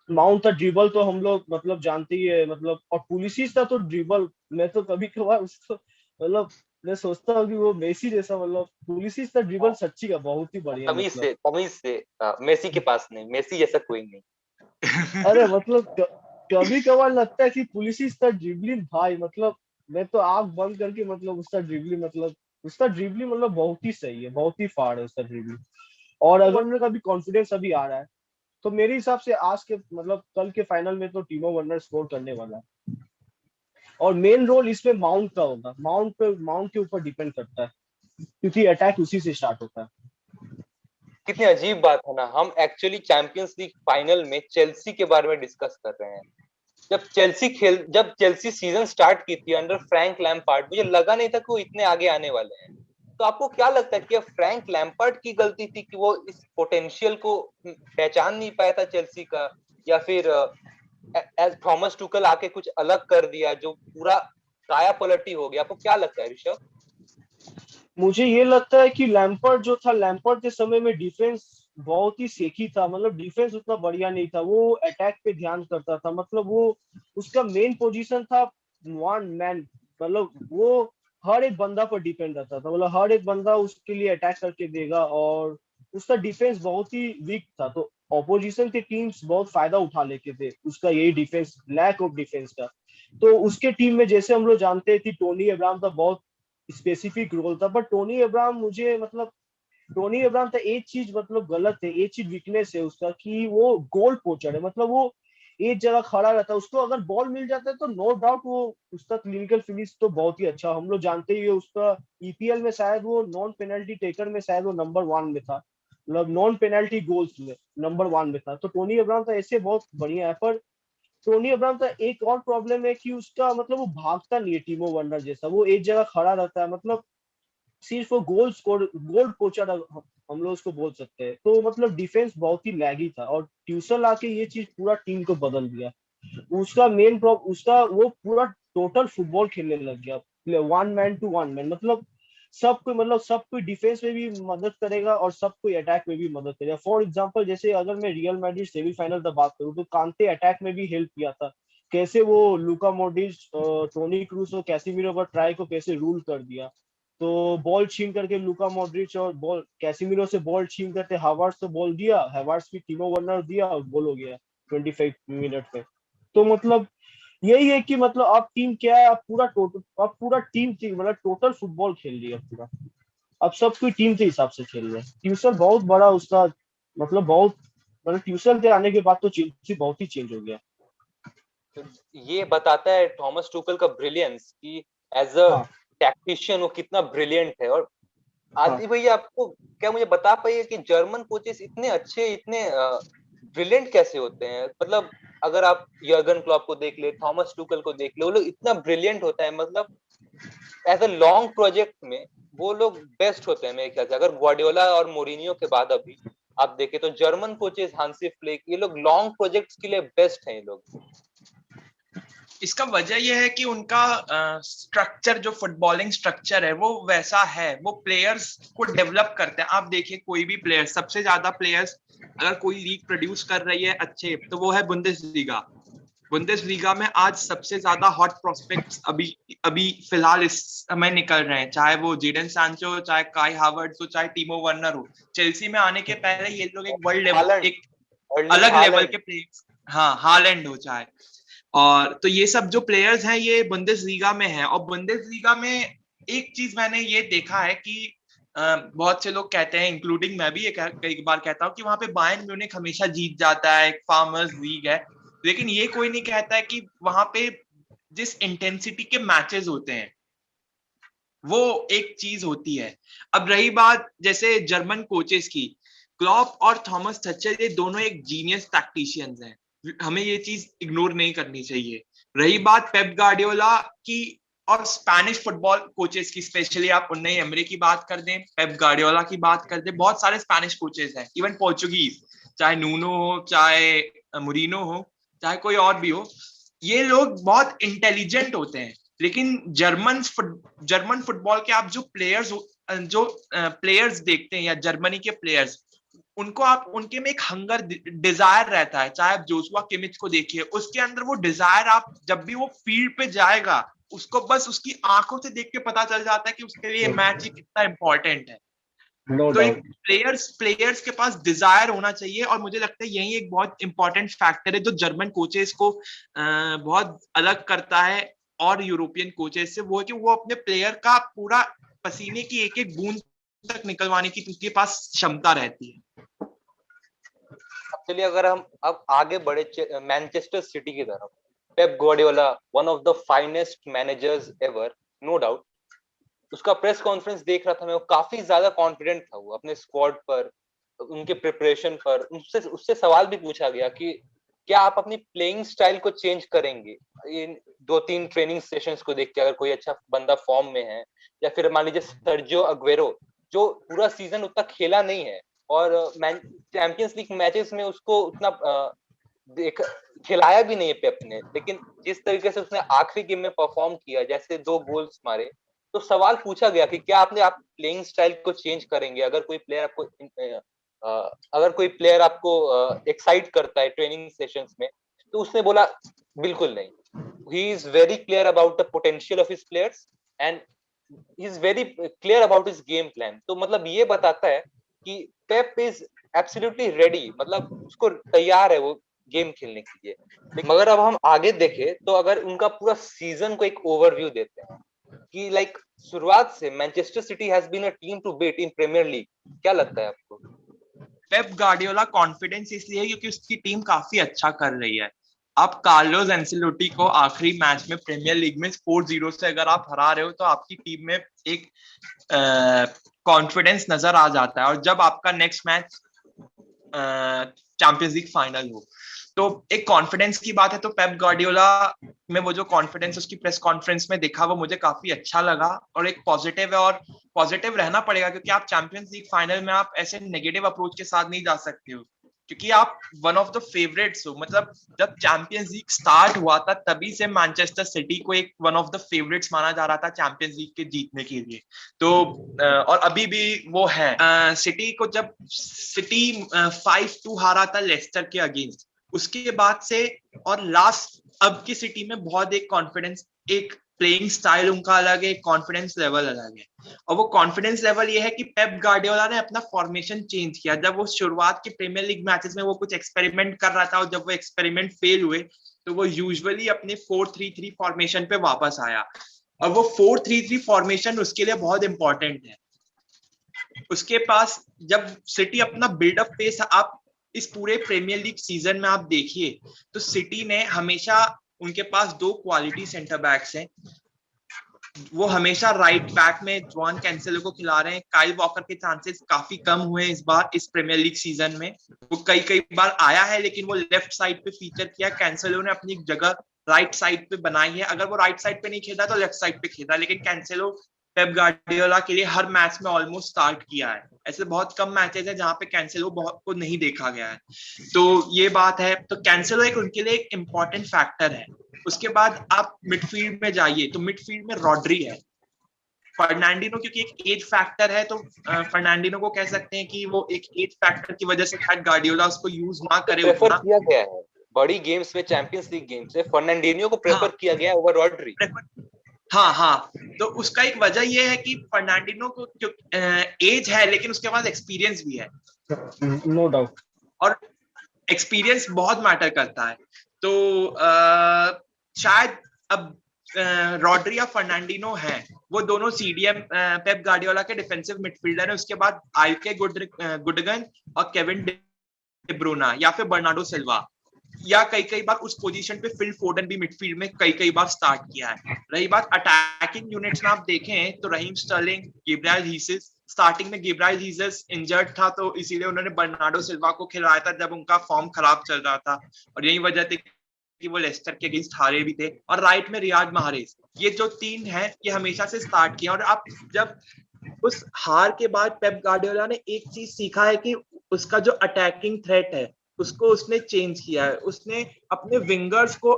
माउंट का ड्रिबल तो हम लोग मतलब जानते ही है, मतलब और पुलिसिच का तो ड्रिबल, मैं तो कभी कभार उसको मतलब मैं सोचता हूँ कि वो मेसी जैसा, मतलब पुलिसिच का ड्रिबल सच्ची का बहुत ही बढ़िया मतलब। तमीज से मेसी के पास नहीं, मेसी जैसा कोई नहीं। अरे मतलब कभी कभार लगता है कि पुलिसिच का ड्रिबलिंग भाई, मतलब मैं तो आंख बंद करके मतलब उसका ड्रिबलिंग मतलब उसका ड्रिबलिंग मतलब बहुत ही सही है, बहुत ही फाड़ है उसका ड्रिबलिंग। और अगर मेरे कभी कॉन्फिडेंस अभी आ रहा है तो मेरे हिसाब से आज के मतलब कल के फाइनल में तो टीमो वर्नर स्कोर करने वाला है। और मेन रोल इसमें माउंट का होगा, माउंट के ऊपर डिपेंड करता है क्योंकि अटैक उसी से स्टार्ट होता है। कितनी अजीब बात है ना, हम एक्चुअली चैंपियंस लीग फाइनल में चेल्सी के बारे में डिस्कस कर रहे हैं। जब चेल्सी सीजन स्टार्ट की थी अंडर फ्रैंक लैम्पार्ड, मुझे लगा नहीं था कि वो इतने आगे आने वाले हैं। तो आपको क्या लगता है कि फ्रैंक लैम्पार्ड की गलती थी कि वो इस पोटेंशियल को पहचान नहीं पाया था चेल्सी का, या फिर थॉमस टुकल आके कुछ अलग कर दिया जो पूरा काया पलटी हो गया? आपको क्या लगता है ऋषभ? मुझे ये लगता है कि लैम्पर्ड जो था, लैम्पर्ड के समय में डिफेंस बहुत ही सेकी था, मतलब डिफेंस उतना बढ़िया नहीं था, वो अटैक पे ध्यान करता था। मतलब वो उसका मेन पोजीशन था वन मैन, मतलब वो हर एक बंदा पर डिपेंड रहता था, मतलब हर एक बंदा उसके लिए अटैक करके देगा। और उसका डिफेंस बहुत ही वीक था, तो ऑपोजिशन के टीम्स बहुत फायदा उठा लेते थे उसका यही डिफेंस, लैक ऑफ डिफेंस का। तो उसके टीम में जैसे हम लोग जानते हैं कि टोनी अब्राहम का बहुत स्पेसिफिक रोल था, बट टोनी अब्राहम मुझे मतलब टोनी अब्राहम का एक चीज मतलब गलत है, एक चीज वीकनेस है उसका कि वो गोल पोचर है। मतलब वो एक जगह खड़ा रहता है, उसको अगर बॉल मिल जाता है तो नो डाउट वो उसका क्लिनिकल फिनिश तो बहुत ही अच्छा, हम लोग जानते ही है उसका। ईपीएल में शायद वो नॉन पेनल्टी टेकर में शायद वो नंबर 1 में था, मतलब नॉन पेनल्टी गोल्स में नंबर 1 में था। तो टोनी अब्राहम तो ऐसे बहुत बढ़िया है, पर टोनी अब्राहम का एक और प्रॉब्लम है कि उसका मतलब वो भागता नहीं है टीमो वर्नर जैसा, वो एक जगह खड़ा रहता है। मतलब सिर्फ वो गोल पोचर हम लोग उसको बोल सकते हैं। तो मतलब डिफेंस बहुत ही लैगी था, और ट्यूसल आके ये चीज पूरा टीम को बदल दिया। उसका मेन प्रॉब्लम उसका वो पूरा टोटल फुटबॉल खेलने लग गया, one man to one man. सब कोई डिफेंस में भी मदद करेगा और सब कोई अटैक में भी मदद करेगा। फॉर एग्जांपल जैसे अगर मैं रियल मैड्रिड सेमीफाइनल का बात करूँ तो कांते अटैक में भी हेल्प किया था, कैसे वो लुका मॉड्रिच, टोनी क्रूस और कैसिमीरो पर ट्राई को कैसे रूल कर दिया। तो बॉल छीन करके लुका मॉड्रिच और बॉल कैसिमीरो से बॉल छीन करके हावर्ट्स को बॉल दिया, हावर्ट्स भी टीमो वर्नर दिया और गोल हो गया 25 मिनट में। तो मतलब यही है कि मतलब अब टीम क्या है, अब पूरा टीम थी, मतलब टोटल फुटबॉल खेल रही है पूरा। अब सब कोई टीम के हिसाब से खेल रहे हैं। ट्यूशन बहुत बड़ा उसका मतलब बहुत मतलब ट्यूशन के आने के बाद तो चेल्सी बहुत ही चेंज हो गया। तो ये बताता है थॉमस टुकल का ब्रिलियंस कि एज अ हाँ टैक्टिशियन वो कितना ब्रिलियंट है। और हाँ आदि भैया, आपको क्या मुझे बता पाइए कि जर्मन कोचेस इतने अच्छे, इतने ब्रिलियंट कैसे होते हैं? मतलब अगर आप यर्गन क्लॉप को देख ले, थॉमस टुकल को देख ले, वो लोग इतना ब्रिलियंट होता है। मतलब एज अ लॉन्ग प्रोजेक्ट में वो लोग बेस्ट होते हैं मेरे ख्याल से। अगर ग्वार्डियोला और मोरिनियो के बाद अभी आप देखें तो जर्मन कोचेस हांसी फ्लिक, ये लोग लॉन्ग प्रोजेक्ट्स के लिए बेस्ट हैं ये लोग। इसका वजह यह है कि उनका स्ट्रक्चर, जो फुटबॉलिंग स्ट्रक्चर है वो वैसा है, वो प्लेयर्स को डेवलप करते हैं। आप देखिए कोई भी प्लेयर, सबसे ज्यादा प्लेयर्स अगर कोई लीग प्रोड्यूस कर रही है अच्छे, तो वो है बुंदेसलीगा। बुंदेसलीगा में आज सबसे ज्यादा हॉट प्रोस्पेक्ट्स अभी अभी फिलहाल इस समय निकल रहे हैं, चाहे वो जेडन सांचो हो, चाहे काई हावर्ट्स हो, चाहे टीमो वर्नर हो। चेल्सी में आने के पहले ये लोग एक वर्ल्ड लेवल, हालैंड, एक अर्लिंग अलग लेवल हालैंड। के प्लेयर्स, हाँ हालैंड हो चाहे, और तो ये सब जो प्लेयर्स हैं ये बुंदेसलीगा में हैं। और बुंदेसलीगा में एक चीज मैंने ये देखा है कि बहुत से लोग कहते हैं, इंक्लूडिंग मैं भी कई बार कहता हूँ कि वहां पे बायर्न म्यूनिख हमेशा जीत जाता है, एक फार्मर्स लीग है। लेकिन ये कोई नहीं कहता है कि वहां पे जिस इंटेंसिटी के मैचेस होते हैं वो एक चीज होती है। अब रही बात जैसे जर्मन कोचेस की, क्लॉप और थॉमस टचल ये दोनों एक जीनियस टैक्टिशियंस हैं, हमें ये चीज इग्नोर नहीं करनी चाहिए। रही बात पेप गार्डियोला की और स्पेनिश फुटबॉल कोचेस की, स्पेशली आप उन्नई एमरे की बात कर दें, पेप गार्डियोला की बात कर दें, बहुत सारे स्पेनिश कोचेस हैं, इवन पोर्चुगीज, चाहे नूनो हो, चाहे मुरीनो हो, चाहे कोई और भी हो, ये लोग बहुत इंटेलिजेंट होते हैं। लेकिन जर्मन फुटबॉल के आप जो प्लेयर्स देखते हैं या जर्मनी के प्लेयर्स, उनको आप उनके में एक हंगर, डिजायर रहता है। चाहे आप जोशुआ किमिच को देखिए, उसके अंदर वो डिजायर, आप जब भी वो फील्ड पे जाएगा उसको बस उसकी आंखों से देख के पता चल जाता है कि उसके लिए मैच कितना इंपॉर्टेंट है। नो तो एक डाउट। प्लेयर्स के पास डिजायर होना चाहिए, और मुझे लगता है यही एक बहुत इंपॉर्टेंट फैक्टर है जो जर्मन कोचेस को बहुत अलग करता है और यूरोपियन कोचेस से, वो है कि वो अपने प्लेयर का पूरा पसीने की एक एक बूंद तक निकलवाने की उनके पास क्षमता रहती है। चलिए अगर हम अब आगे बढ़े मैनचेस्टर सिटी की तरफ, Pep Guardiola one of the finest managers ever, no doubt. उसका प्रेस कॉन्फ्रेंस देख रहा था मैं, वो काफी ज्यादा कॉन्फिडेंट था वो अपने स्क्वाड पर, उनके प्रिपरेशन पर। उससे उससे सवाल भी पूछा गया कि क्या आप अपनी प्लेइंग स्टाइल को चेंज करेंगे इन 2-3 ट्रेनिंग सेशंस को देख के, अगर कोई अच्छा बंदा फॉर्म में है, या फिर मान लीजिए सर्जियो अग्वेरो जो पूरा सीजन उतना खेला नहीं है और चैंपियंस लीग मैचेस में उसको उतना देख खिलाया भी नहीं है पेप ने, लेकिन जिस तरीके से उसने आखिरी गेम में परफॉर्म किया, जैसे 2 गोल्स मारे, तो सवाल पूछा गया कि क्या आप प्लेइंग स्टाइल को चेंज करेंगे अगर कोई प्लेयर आपको एक्साइट करता है ट्रेनिंग सेशंस में। तो उसने बोला बिल्कुल नहीं, he is very clear about the potential of his players and he is very clear about his game plan. तो मतलब ये बताता है कि पेप इज एब्सोल्युटली रेडी, मतलब उसको तैयार है वो गेम खेलने के लिए। मगर अब हम आगे देखें तो अगर उनका पूरा सीजन को एक ओवरव्यू देते हैं कि लाइक शुरुआत से Manchester City has been a team to beat in Premier League, क्या लगता है आपको? पेप गार्डियोला कॉन्फिडेंस इसलिए है क्योंकि उसकी टीम काफी अच्छा कर रही है। आप कार्लोस एंसेलोटी को आखिरी मैच में प्रीमियर लीग में 4-0 से अगर आप हरा रहे हो तो आपकी टीम में एक कॉन्फिडेंस नजर आ जाता है। और जब आपका next match champions league final हो तो एक कॉन्फिडेंस की बात है। तो पेप गार्डियोला में वो जो कॉन्फिडेंस उसकी प्रेस कॉन्फ्रेंस में दिखा वो मुझे काफी अच्छा लगा और एक पॉजिटिव है, और पॉजिटिव रहना पड़ेगा क्योंकि आप चैंपियंस लीग फाइनल में आप ऐसे नेगेटिव अप्रोच के साथ नहीं जा सकते हो क्योंकि आप वन ऑफ द फेवरेट्स हो। मतलब जब चैंपियंस लीग स्टार्ट हुआ था तभी से मैनचेस्टर सिटी को एक वन ऑफ द फेवरेट्स माना जा रहा था चैंपियंस लीग के जीतने के लिए। तो और अभी भी वो है। सिटी को जब सिटी 5-2 हारा था लेस्टर के अगेंस्ट, उसके बाद से और लास्ट अब की सिटी में बहुत एक कॉन्फिडेंस, एक प्लेइंग स्टाइल उनका अलग है, कॉन्फिडेंस लेवल अलग है। और वो कॉन्फिडेंस लेवल ये है कि पेप गार्डियोला ने अपना फॉर्मेशन चेंज किया। जब वो शुरुआत के प्रीमियर लीग मैचेस में वो कुछ एक्सपेरिमेंट कर रहा था और जब वो एक्सपेरिमेंट फेल हुए तो वो यूजुअली अपने 4-3-3 फॉर्मेशन पे वापस आया। और वो 4-3-3 फॉर्मेशन उसके लिए बहुत इंपॉर्टेंट है। उसके पास जब सिटी अपना बिल्डअप फेस, आप इस पूरे प्रीमियर लीग सीजन में आप देखिए तो सिटी ने हमेशा, उनके पास 2 क्वालिटी सेंटर बैक्स हैं। वो हमेशा राइट बैक में जॉन कैंसेलो को खिला रहे हैं। काइल वॉकर के चांसेस काफी कम हुए इस बार इस प्रीमियर लीग सीजन में। वो कई बार आया है लेकिन वो लेफ्ट साइड पे फीचर किया। कैंसेलो ने अपनी जगह राइट साइड पे बनाई है। अगर वो राइट साइड पे नहीं खेला तो लेफ्ट साइड पे खेला, लेकिन कैंसेलो पेप गार्डियोला के लिए हर मैच में ऑलमोस्ट स्टार्ट किया है। ऐसे बहुत कम मैचेस हैं जहां पे कैंसेलो को नहीं देखा गया है। तो ये बात है। तो कैंसेलो एक उनके लिए एक इंपॉर्टेंट फैक्टर है। उसके बाद आप मिडफील्ड में जाइए तो मिडफील्ड में रॉड्री है, फर्नांडिनो क्योंकि एक एज फैक्टर है तो फर्नांडिनो को कह सकते हैं कि वो एक एज फैक्टर की वजह से शायद गार्डियोला उसको यूज ना करे प्रेफर उतना। किया गया है बड़ी गेम्स में, चैंपियंस लीग गेम्स में फर्नांडिनो को प्रेफर किया गया ओवर रॉड्री। हाँ, तो उसका एक वजह ये है कि फर्नांडिनो को एज है लेकिन उसके पास एक्सपीरियंस भी है। No doubt. और एक्सपीरियंस बहुत मैटर करता है। तो शायद अब रॉड्री या फर्नांडिनो है, वो दोनों सीडीएम पेप गार्डियोला के डिफेंसिव मिडफील्डर है। उसके बाद आइल्के गुडगन और केविन डी ब्रूना या फिर बर्नार्डो सिल्वा, या कई बार उस पोजीशन पे फिल फोर्डन भी मिडफील्ड में कई बार स्टार्ट किया है। रही बात अटैकिंग यूनिट्स में आप देखें तो Raheem Sterling, Gabriel Jesus, starting में गैब्रियल जीसस इंजर्ड था तो इसीलिए उन्होंने बर्नार्डो सिल्वा को खिलाया था जब उनका फॉर्म खराब चल रहा था, और यही वजह थी कि वो लेस्टर के अगेंस्ट हारे भी थे। और राइट में रियाद माहरेज, ये जो 3 है ये हमेशा से स्टार्ट किया। और आप जब उस हार के बाद पेप गार्डियोला ने एक चीज सीखा है कि उसका जो अटैकिंग थ्रेट है उसको उसने चेंज किया है। उसने अपने विंगर्स को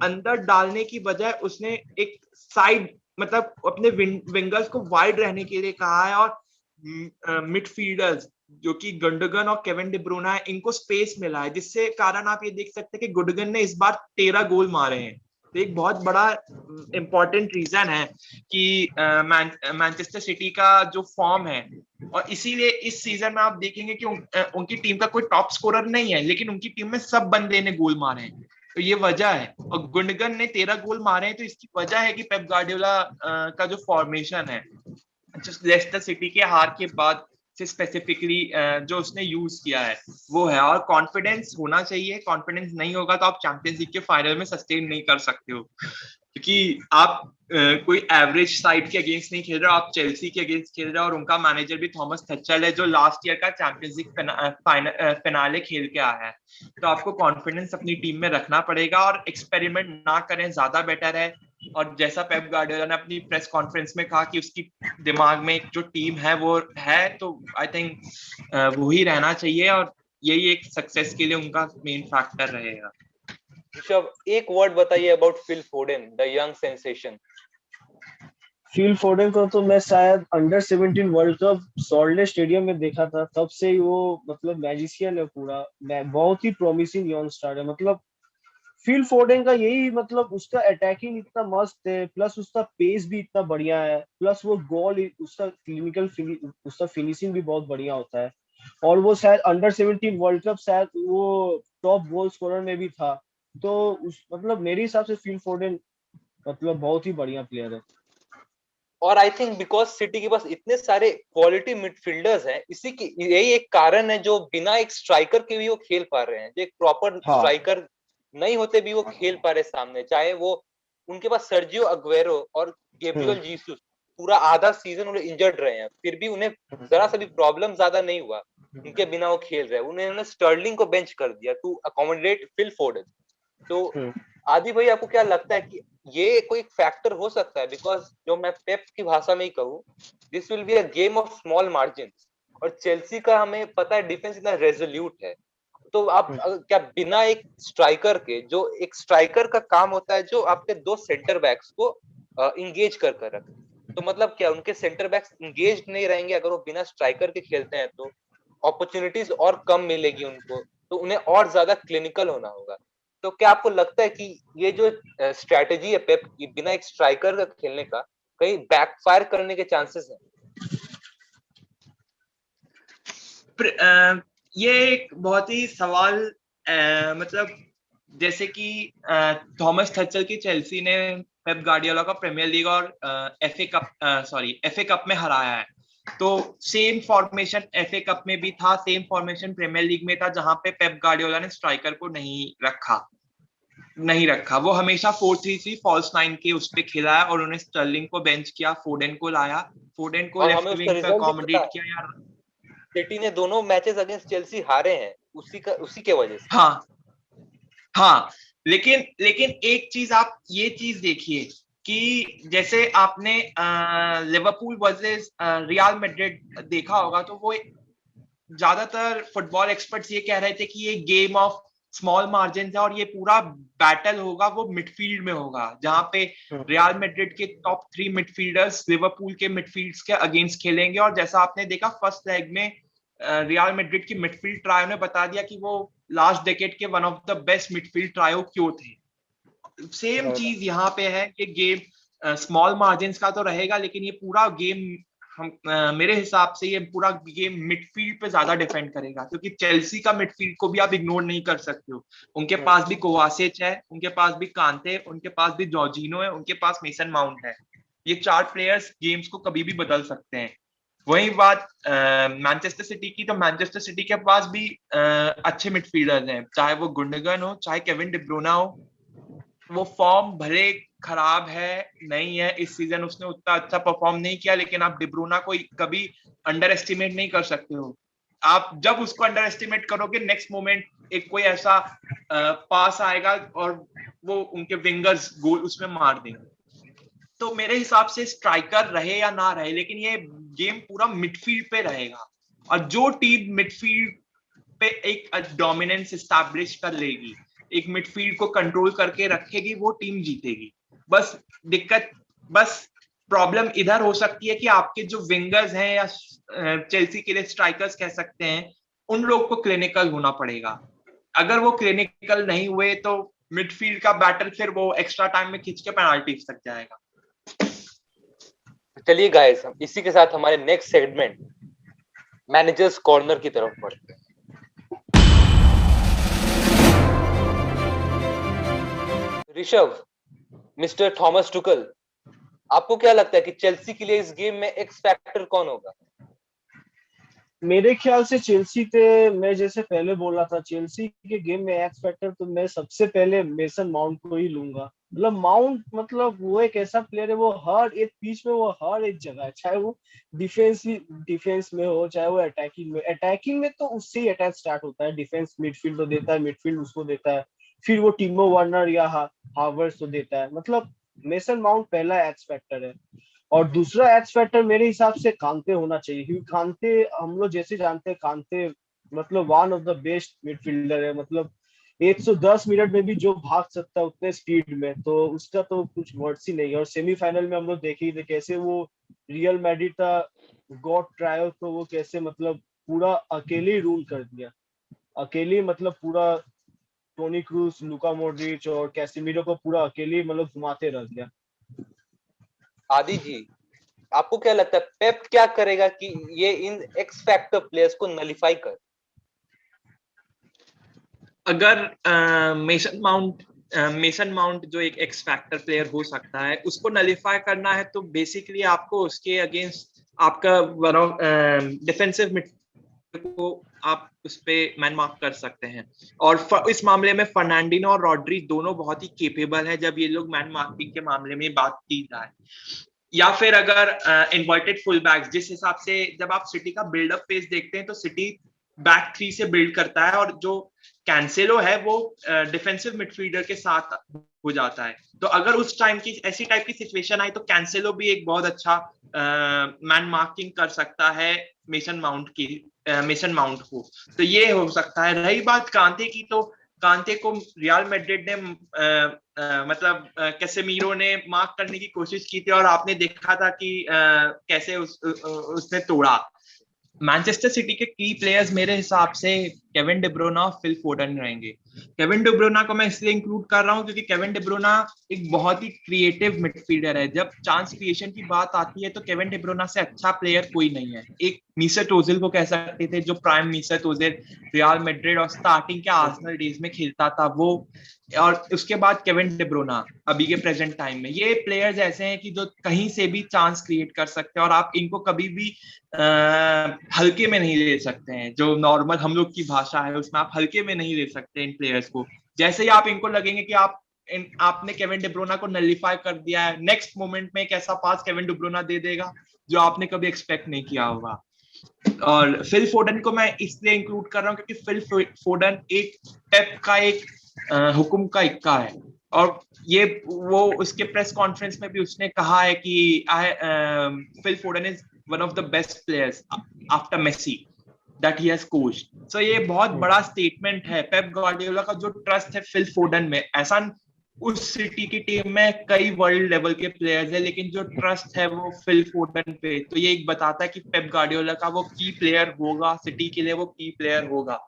अंदर डालने की बजाय उसने एक साइड, मतलब अपने विंगर्स को वाइड रहने के लिए कहा है। और मिडफील्डर्स जो कि गुंडोगन और केविन डी ब्रूना है, इनको स्पेस मिला है, जिससे कारण आप ये देख सकते हैं कि गुंडोगन ने इस बार 13 गोल मारे हैं। तो एक बहुत बड़ा इंपॉर्टेंट रीजन है कि मैनचेस्टर सिटी का जो फॉर्म है, और इसीलिए इस सीजन में आप देखेंगे कि उनकी टीम का कोई टॉप स्कोरर नहीं है लेकिन उनकी टीम में सब बंदे ने गोल मारे हैं। तो ये वजह है। और गुंडगन ने 13 गोल मारे हैं, तो इसकी वजह है कि पेप गार्डियोला का जो फॉर्मेशन है लेस्टर सिटी के हार के बाद से स्पेसिफिकली जो उसने यूज किया है वो है। और कॉन्फिडेंस होना चाहिए, कॉन्फिडेंस नहीं होगा तो आप चैंपियंस लीग के फाइनल में सस्टेन नहीं कर सकते हो, क्योंकि आप कोई एवरेज साइड के अगेंस्ट नहीं खेल रहे हो, आप चेल्सी के अगेंस्ट खेल रहे हो, और उनका मैनेजर भी थॉमस थचल है जो लास्ट ईयर का चैंपियंस लीग फिनाले खेल के आया है। तो आपको कॉन्फिडेंस अपनी टीम में रखना पड़ेगा और एक्सपेरिमेंट ना करें, ज्यादा बेटर है। और जैसा पेप गार्डियोला ने अपनी प्रेस कॉन्फ्रेंस में कहा कि उसकी दिमाग में जो टीम है वो है, तो आई थिंक वही रहना चाहिए और यही एक सक्सेस के लिए उनका मेन फैक्टर रहेगा। ऋषभ, एक वर्ड बताइए about Phil Foden, the young sensation. Phil Foden को तो मैं शायद under 17 world cup salt lake stadium में देखा था, तब से ही वो मतलब मैजिशियन है पूरा, बहुत ही प्रॉमिसिंग यंग स्टार है। मतलब फिल फोडेन का यही मतलब, उसका अटैकिंग इतना मस्त है, प्लस उसका पेस भी इतना बढ़िया है, प्लस वो गोल उसका उसका फिनिशिंग भी बहुत बढ़िया होता है। और वो शायद अंडर 17 वर्ल्ड कप शायद वो टॉप गोल स्कोरर में भी था। तो उस मतलब मेरे हिसाब से फिल फोडेन मतलब बहुत ही बढ़िया प्लेयर है। और आई थिंक बिकॉज सिटी के पास इतने सारे क्वालिटी मिडफील्डर्स हैं, इसी की यही एक कारण है जो बिना एक स्ट्राइकर के भी वो खेल पा रहे हैं। जो एक प्रॉपर स्ट्राइकर नहीं होते भी वो खेल पा रहे सामने, चाहे वो उनके पास सर्जियो अग्वेरो और गैब्रियल जीसस पूरा आधा सीजन उन्हें इंजर्ड रहे हैं, फिर भी उन्हें जरा सा भी प्रॉब्लम ज्यादा नहीं हुआ, उनके बिना वो खेल रहे हैं। उन्होंने स्टर्लिंग को बेंच कर दिया टू अकोमोडेट फिल फोडेन। तो आदि भाई, आपको क्या लगता है कि ये कोई फैक्टर हो सकता है? बिकॉज जो मैं पेप की भाषा में ही कहूँ, this will be a game of small margin, और चेल्सी का हमें पता है डिफेंस इतना रेजोल्यूट है। तो आप क्या बिना एक स्ट्राइकर के, जो एक स्ट्राइकर का काम होता है जो आपके दो सेंटर बैक्स को इंगेज कर कर रखे, तो मतलब क्या उनके सेंटर बैक्स इंगेज नहीं रहेंगे अगर वो बिना स्ट्राइकर के खेलते हैं? तो अपॉर्चुनिटीज और कम मिलेगी उनको, तो उन्हें और ज्यादा क्लिनिकल होना होगा। तो क्या आपको लगता है कि ये जो स्ट्रेटेजी है पेप की बिना एक स्ट्राइकर का खेलने का, कहीं बैकफायर करने के चांसेस हैं? ये एक बहुत ही सवाल मतलब जैसे कि थॉमस थचल की चेल्सी ने पेप गार्डियोला का प्रीमियर लीग और एफए कप में हराया है। तो सेम फॉर्मेशन एफए कप में भी था, सेम फॉर्मेशन प्रीमियर लीग में था, जहां पे पेप गार्डियोला ने स्ट्राइकर को नहीं रखा। वो हमेशा 4-3-3 फॉल्स 9 के उस पे खेला है और उन्होंने स्टर्लिंग को बेंच किया, फोडेन को लाया, फोडेन को लेफ्ट विंग पे अकोमोडेट किया। यार सिटी ने दोनों मैचेस अगेंस्ट चेल्सी हारे हैं उसी के वजह से। हाँ, लेकिन एक चीज आप ये चीज देखिए कि जैसे आपने लिवरपूल वर्सेस रियल मैड्रिड देखा होगा, तो वो ज्यादातर फुटबॉल एक्सपर्ट्स ये कह रहे थे कि ये गेम ऑफ स्मॉल मार्जिन है और ये पूरा बैटल होगा वो मिडफील्ड में होगा, जहां पे रियल मैड्रिड के टॉप 3 मिडफील्डर्स लिवरपूल के मिडफील्ड्स के अगेंस्ट खेलेंगे। और जैसा आपने देखा फर्स्ट लेग में रियल मैड्रिड की मिडफील्ड ट्रायो ने बता दिया कि वो लास्ट डेकेड के one of the best midfield trio क्यों थे। सेम चीज यहाँ पे है कि गेम स्मॉल मार्जिन का तो रहेगा, लेकिन ये पूरा गेम मेरे हिसाब से ये पूरा गेम मिडफील्ड पे ज्यादा डिपेंड करेगा, क्योंकि चेल्सी का मिडफील्ड को भी आप इग्नोर नहीं कर सकते हो। उनके पास भी कोवासिच है, उनके पास भी कांते, उनके पास भी जॉर्जिनो है, उनके पास मेसन माउंट है। ये 4 प्लेयर्स गेम्स को कभी भी बदल सकते हैं। वही बात मैनचेस्टर सिटी की, तो मैनचेस्टर सिटी के पास भी अच्छे मिडफील्डर्स हैं, चाहे वो गुंडगन हो, चाहे केविन डी ब्रुयना हो। वो फॉर्म भले खराब है नहीं है, इस सीजन उसने उतना अच्छा परफॉर्म नहीं किया, लेकिन आप डी ब्रुयना को कभी अंडर एस्टिमेट नहीं कर सकते हो। आप जब उसको अंडर एस्टिमेट करोगे, नेक्स्ट मोमेंट एक कोई ऐसा पास आएगा और वो उनके विंगर्स गोल उसमें मार देंगे। तो मेरे हिसाब से स्ट्राइकर रहे या ना रहे, लेकिन ये गेम पूरा मिडफील्ड पे रहेगा, और जो टीम मिडफील्ड पे एक डोमिनेंस एस्टैब्लिश कर लेगी, एक मिडफील्ड को कंट्रोल करके रखेगी, वो टीम जीतेगी। बस प्रॉब्लम इधर हो सकती है कि आपके जो विंगर्स हैं या चेल्सी के लिए स्ट्राइकर्स कह सकते हैं, उन लोग को क्लिनिकल होना पड़ेगा। अगर वो क्लिनिकल नहीं हुए तो मिडफील्ड का बैटल फिर वो एक्स्ट्रा टाइम में खींच के पेनाल्टीज तक जाएगा। चलिए गाइस, हम इसी के साथ हमारे नेक्स्ट सेगमेंट मैनेजर्स कॉर्नर की तरफ बढ़ते हैं। ऋषभ, मिस्टर थॉमस टुकल, आपको क्या लगता है कि चेल्सी के लिए इस गेम में एक्स फैक्टर कौन होगा? मेरे ख्याल से चेल्सी के, मैं जैसे पहले बोला था, चेल्सी के गेम में एक्स फैक्टर तो मैं सबसे पहले मेसन माउंट को ही लूंगा। मतलब माउंट, मतलब वो एक ऐसा प्लेयर है, वो हर एक पिच में, वो हर एक जगह है, चाहे वो डिफेंस में हो, चाहे वो अटैकिंग में तो उससे ही अटैक स्टार्ट होता है। डिफेंस मिडफील्ड तो देता है, मिडफील्ड उसको देता है, फिर वो टिम्बो वार्नर या हावर्स तो देता है। मतलब मेसन माउंट पहला एक्स फैक्टर है। और दूसरा एक्स फैक्टर मेरे हिसाब से कांते होना चाहिए, क्योंकि कांते, हम लोग जैसे जानते हैं, कांते मतलब one of the best midfielder है। मतलब 110 मिनट में भी जो भाग सकता है उतने स्पीड में, तो उसका तो कुछ वर्ड्स ही नहीं है। और सेमीफाइनल में हम लोग देखे ही थे कैसे वो रियल मैड्रिड का गॉड ट्रायो, तो वो कैसे मतलब पूरा अकेले ही रूल कर दिया, अकेले, मतलब पूरा टोनी क्रूज, लुका मॉड्रिच और कैसेमीरो को पूरा अकेले मतलब घुमाते रह दिया। आदि जी, आपको क्या लगता है पेप क्या करेगा कि ये इन एक्स फैक्टर प्लेयर्स को नलिफाई कर? अगर मेसन माउंट जो एक एक्स फैक्टर प्लेयर हो सकता है, उसको नलिफाई करना है तो बेसिकली आपको उसके अगेंस्ट आपका डिफेंसिव मिड को आप उस पे मैन मार्क कर सकते हैं। और इस मामले में फर्नांडिनो और रॉड्री दोनों बहुत ही केपेबल है जब ये लोग मैन मार्किंग के मामले में बात की जाए। या फिर अगर इन्वर्टेड फुल बैक्स, जिस हिसाब से जब आप सिटी का बिल्डअप पेज देखते हैं तो सिटी बैक थ्री से बिल्ड करता है, और जो कैंसेलो है वो डिफेंसिव मिडफील्डर के साथ हो जाता है। तो अगर उस टाइम की ऐसी टाइप की सिचुएशन आई तो कैंसेलो भी एक बहुत अच्छा मैन मार्किंग कर सकता है मेसन माउंट को। तो ये हो सकता है। रही बात कांते की, तो कांते को रियल मैड्रिड ने मतलब कैसेमीरो ने मार्क करने की कोशिश की थी, और आपने देखा था कि कैसे उसने तोड़ा। मैनचेस्टर सिटी के की प्लेयर्स मेरे हिसाब से केविन डी ब्रुयना और फिल फोडन रहेंगे। केविन डी ब्रुयना को मैं इसलिए इंक्लूड कर रहा हूं क्योंकि केविन डी ब्रुयना एक बहुत ही क्रिएटिव मिडफील्डर है। जब चांस क्रिएशन की बात आती है तो केविन डी ब्रुयना से अच्छा प्लेयर कोई नहीं है। एक मीसेट ओजिल को कह सकते थे, जो प्राइम मीसेट ओजिल रियल मैड्रिड और स्टार्टिंग के आर्सेनल डेज में खेलता था वो, और उसके बाद केविन डी ब्रुयना अभी के प्रेजेंट टाइम में। ये प्लेयर्स ऐसे हैं कि जो कहीं से भी चांस क्रिएट कर सकते हैं और आप इनको कभी भी हल्के में नहीं ले सकते हैं। जो नॉर्मल हम लोग की भाषा है उसमें आप हल्के में नहीं ले सकते इन प्लेयर्स को। जैसे ही आप इनको लगेंगे कि आपने केविन डी ब्रुयना को नलिफाई कर दिया है, नेक्स्ट मोमेंट में एक ऐसा पास केविन डी ब्रुयना दे देगा जो आपने कभी एक्सपेक्ट नहीं किया होगा। और फिल फोडन को मैं इसलिए इंक्लूड कर रहा हूँ क्योंकि फिल फोडन एक पेप का एक हुक्म का इक्का है। और ये वो उसके प्रेस कॉन्फ्रेंस में भी उसने कहा है कि Phil Foden is one of the best players after Messi that he has coached. So ये बहुत बड़ा स्टेटमेंट है पेप गार्डियोला का। जो ट्रस्ट है फिल फोडन में, ऐसा उस सिटी की टीम में कई वर्ल्ड लेवल के प्लेयर्स है लेकिन जो ट्रस्ट है वो फिल फोडन पे। तो ये एक बताता है कि पेप गार्डियोला का वो की प्लेयर होगा, सिटी के लिए वो की प्लेयर होगा।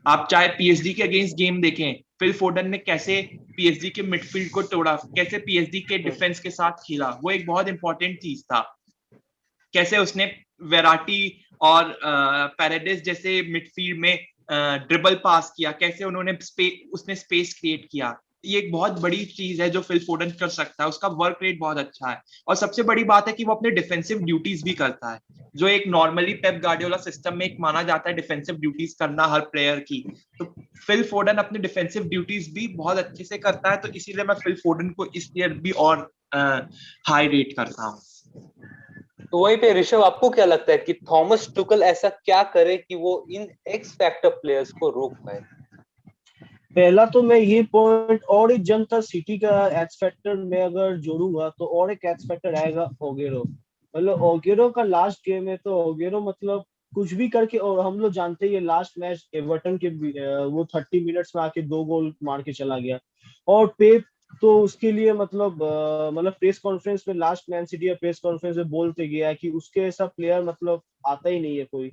आप चाहे पीएसडी के अगेंस्ट गेम देखें, फिल फोडन ने कैसे पीएसडी के मिडफील्ड को तोड़ा, कैसे पीएसडी के डिफेंस के साथ खेला, वो एक बहुत इंपॉर्टेंट चीज था। कैसे उसने वेराटी और पैराडिस जैसे मिडफील्ड में ड्रिबल पास किया, कैसे उसने स्पेस क्रिएट किया। ये एक बहुत बड़ी चीज है जो फिल फोडन कर सकता है। उसका वर्क रेट बहुत अच्छा है और सबसे बड़ी बात है कि वो अपने डिफेंसिव ड्यूटीज भी करता है, जो एक नॉर्मली पेप गार्डियोला सिस्टम में एक माना जाता है डिफेंसिव ड्यूटीज करना हर प्लेयर की। तो फिल फोडन अपने डिफेंसिव ड्यूटीज भी बहुत अच्छे से करता है, तो इसीलिए मैं फिल फोडन को इस ईयर भी और हाई रेट करता हूँ। तो वहीं पे ऋषभ, आपको क्या लगता है कि थॉमस टुकल ऐसा क्या करे कि वो इन एक्स फैक्टर प्लेयर्स को रोक पाए? पहला तो मैं ये पॉइंट, और एक जनता सिटी का एक्स फैक्टर मैं अगर जोड़ूंगा तो और एक एक्स फैक्टर आएगा ओगेरो। मतलब ओगेरो का लास्ट गेम है तो ओगेरो मतलब कुछ भी करके, और हम लोग जानते हैं ये लास्ट मैच एवर्टन के वो 30 मिनट्स में आके 2 गोल मार के चला गया। और पेप तो उसके लिए मतलब प्रेस कॉन्फ्रेंस में, last man city press conference में बोलते गया कि उसके ऐसा प्लेयर मतलब आता ही नहीं है कोई।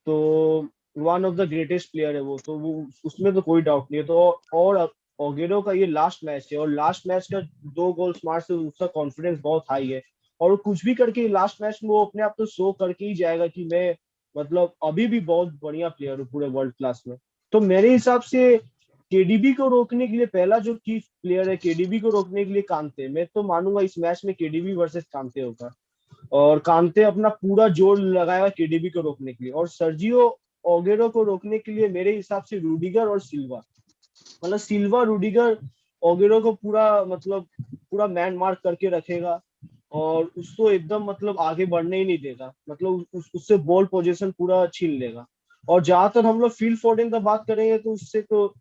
तो one of the greatest player है वो, तो वो उसमें तो कोई डाउट नहीं है। तो और ओगेरो का ये लास्ट मैच है और लास्ट मैच का 2 गोल्स मार से उसका कॉन्फिडेंस बहुत हाई है। और कुछ भी करके लास्ट मैच में वो अपने आप तो शो करके ही जाएगा कि मैं मतलब अभी भी बहुत बढ़िया प्लेयर हूँ पूरे वर्ल्ड क्लास में। तो मेरे हिसाब से केडीबी को रोकने के लिए पहला जो की प्लेयर है केडीबी को रोकने के लिए कांते, मैं तो मानूंगा इस मैच में केडीबी वर्सेस कांते होगा, और कांते अपना पूरा जोर लगाएगा केडीबी को रोकने के लिए। और सर्जियो ओगेरो को रोकने के लिए मेरे हिसाब से रूडिगर और सिल्वा, मतलब सिल्वा रूडिगर ओगेरो को पूरा मतलब पूरा मैन मार्क करके रखेगा और उसको एकदम मतलब आगे बढ़ने ही नहीं देगा, मतलब उससे बॉल पोजीशन पूरा छीन लेगा। और जहां तक हम लोग फील फोर्डन का बात करेंगे तो उससे तो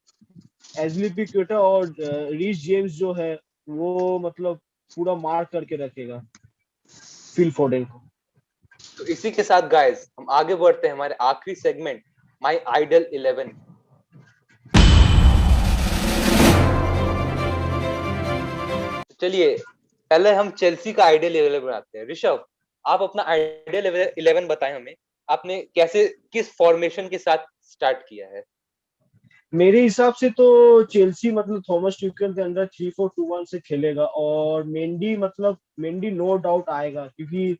एज़्पिलिक्विटा और रीस जेम्स जो है वो मतलब पूरा मार्क करके रखेगा फील फोर्डन को। तो इसी के साथ गाइस हम आगे बढ़ते हैं हमारे आखिरी सेगमेंट माय आइडल 11। चलिए पहले हम चेल्सी का आइडल 11 बनाते हैं। ऋषभ, आप अपना आइडल 11 बताएं हमें, आपने कैसे किस फॉर्मेशन के साथ स्टार्ट किया है? मेरे हिसाब से तो चेल्सी मतलब थॉमस ट्यूकेल के अंदर 3-4-2-1 से खेलेगा, और मेंडी नो डाउट आएगा, क्योंकि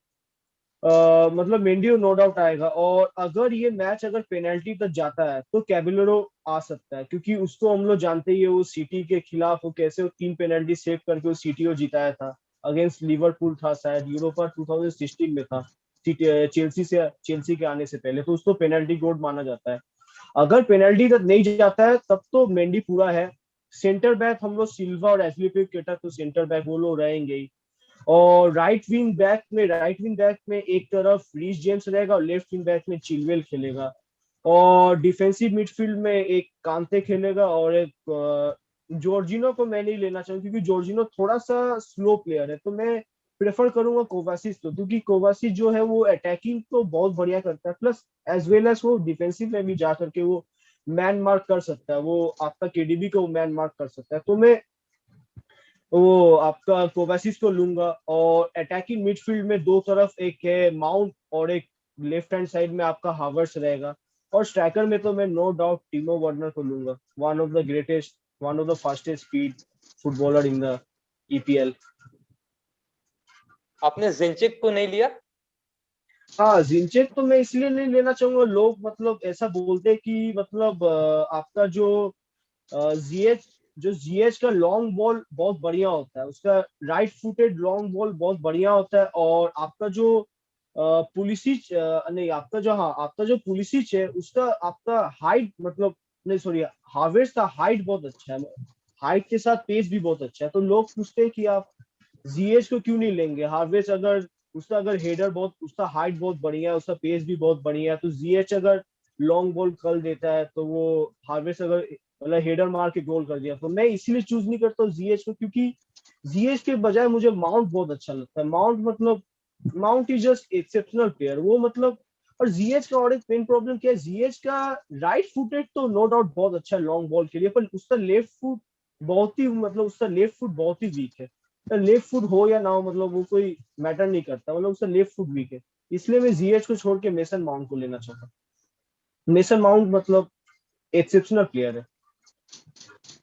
मतलब मेंडी नो डाउट आएगा। और अगर ये मैच अगर पेनल्टी तक जाता है तो कैबिलरो आ सकता है, क्योंकि उसको हम लोग जानते ही है वो सिटी के खिलाफ वो कैसे वो 3 पेनल्टी सेव करके वो सिटी को जिताया था, अगेंस्ट लिवरपूल था शायद, यूरोपा 2016 में था चेल्सी के आने से पहले, तो उसको पेनल्टी गोड माना जाता है। अगर पेनल्टी तक नहीं जाता है तब तो मेंडी पूरा है। सेंटर बैक हम लोग सिल्वा और एज़्पिलिक्विटा, तो सेंटर बैक वो लोग रहेंगे ही। और राइट विंग बैक में एक तरफ रीस जेम्स रहेगा और लेफ्ट विंग बैक में चिलवेल खेलेगा। और डिफेंसिव मिडफील्ड में एक कांते खेलेगा और एक जॉर्जिनो को मैं नहीं लेना चाहूंगा, क्योंकि जॉर्जिनो थोड़ा सा स्लो प्लेयर है, तो मैं प्रेफर करूंगा कोवासिस को, क्योंकि कोवासिस जो है वो अटैकिंग तो बहुत बढ़िया करता है, प्लस एज वेल एज वो डिफेंसिव में भी जा करके वो मैन मार्क कर सकता है, वो आपका केडीबी को मैन मार्क कर सकता है। तो मैं वो आपका कोवासिस को लूंगा। और अटैकिंग मिडफील्ड में दो तरफ एक है माउंट और एक लेफ्ट हैंड साइड में आपका हावर्स रहेगा। और स्ट्राइकर में तो मैं नो डाउट टीमो वर्नर को लूंगा, one of the fastest speed footballer in the EPL. आपने जिंचेक को नहीं लिया? हाँ, जिंचेक तो मैं इसलिए नहीं लेना चाहूंगा, लोग मतलब ऐसा बोलते हैं कि मतलब आपका जीएच का लॉन्ग बॉल बहुत बढ़िया होता है, उसका राइट फुटेड लॉन्ग बॉल बहुत बढ़िया होता है। और आपका जो पुलिसिच नहीं आपका जो हाँ आपका जो पुलिसिच है उसका आपका हाइट मतलब नहीं सॉरी हार्वेज का हाइट बहुत अच्छा है, हाइट के साथ पेस भी बहुत अच्छा है। तो लोग पूछते हैं कि आप जीएच को क्यों नहीं लेंगे, हार्वेज अगर हेडर बहुत उसका हाइट बहुत बढ़िया है, उसका पेस भी बहुत बढ़िया है, तो जीएच अगर लॉन्ग बॉल कर देता है तो वो हार्वेज अगर मतलब हेडर मार के गोल कर दिया, तो मैं इसलिए चूज नहीं करता हूँ जीएच को, क्योंकि जीएच के बजाय मुझे माउंट बहुत अच्छा लगता है। Mount is just exceptional player वो मतलब। और जीएच का और एक मेन प्रॉब्लम क्या है, जीएच का राइट फुटेड तो नो डाउट बहुत अच्छा है लॉन्ग बॉल के लिए, पर उसका लेफ्ट फुट बहुत ही वीक है। लेफ्ट फुट हो या ना हो मतलब वो कोई मैटर नहीं करता, मतलब उसका लेफ्ट फुट वीक है। इसलिए मैं जीएच को छोड़ के मेसन माउंट को लेना चाहता हूँ। मेसन माउंट मतलब एक्सेप्शनल प्लेयर है।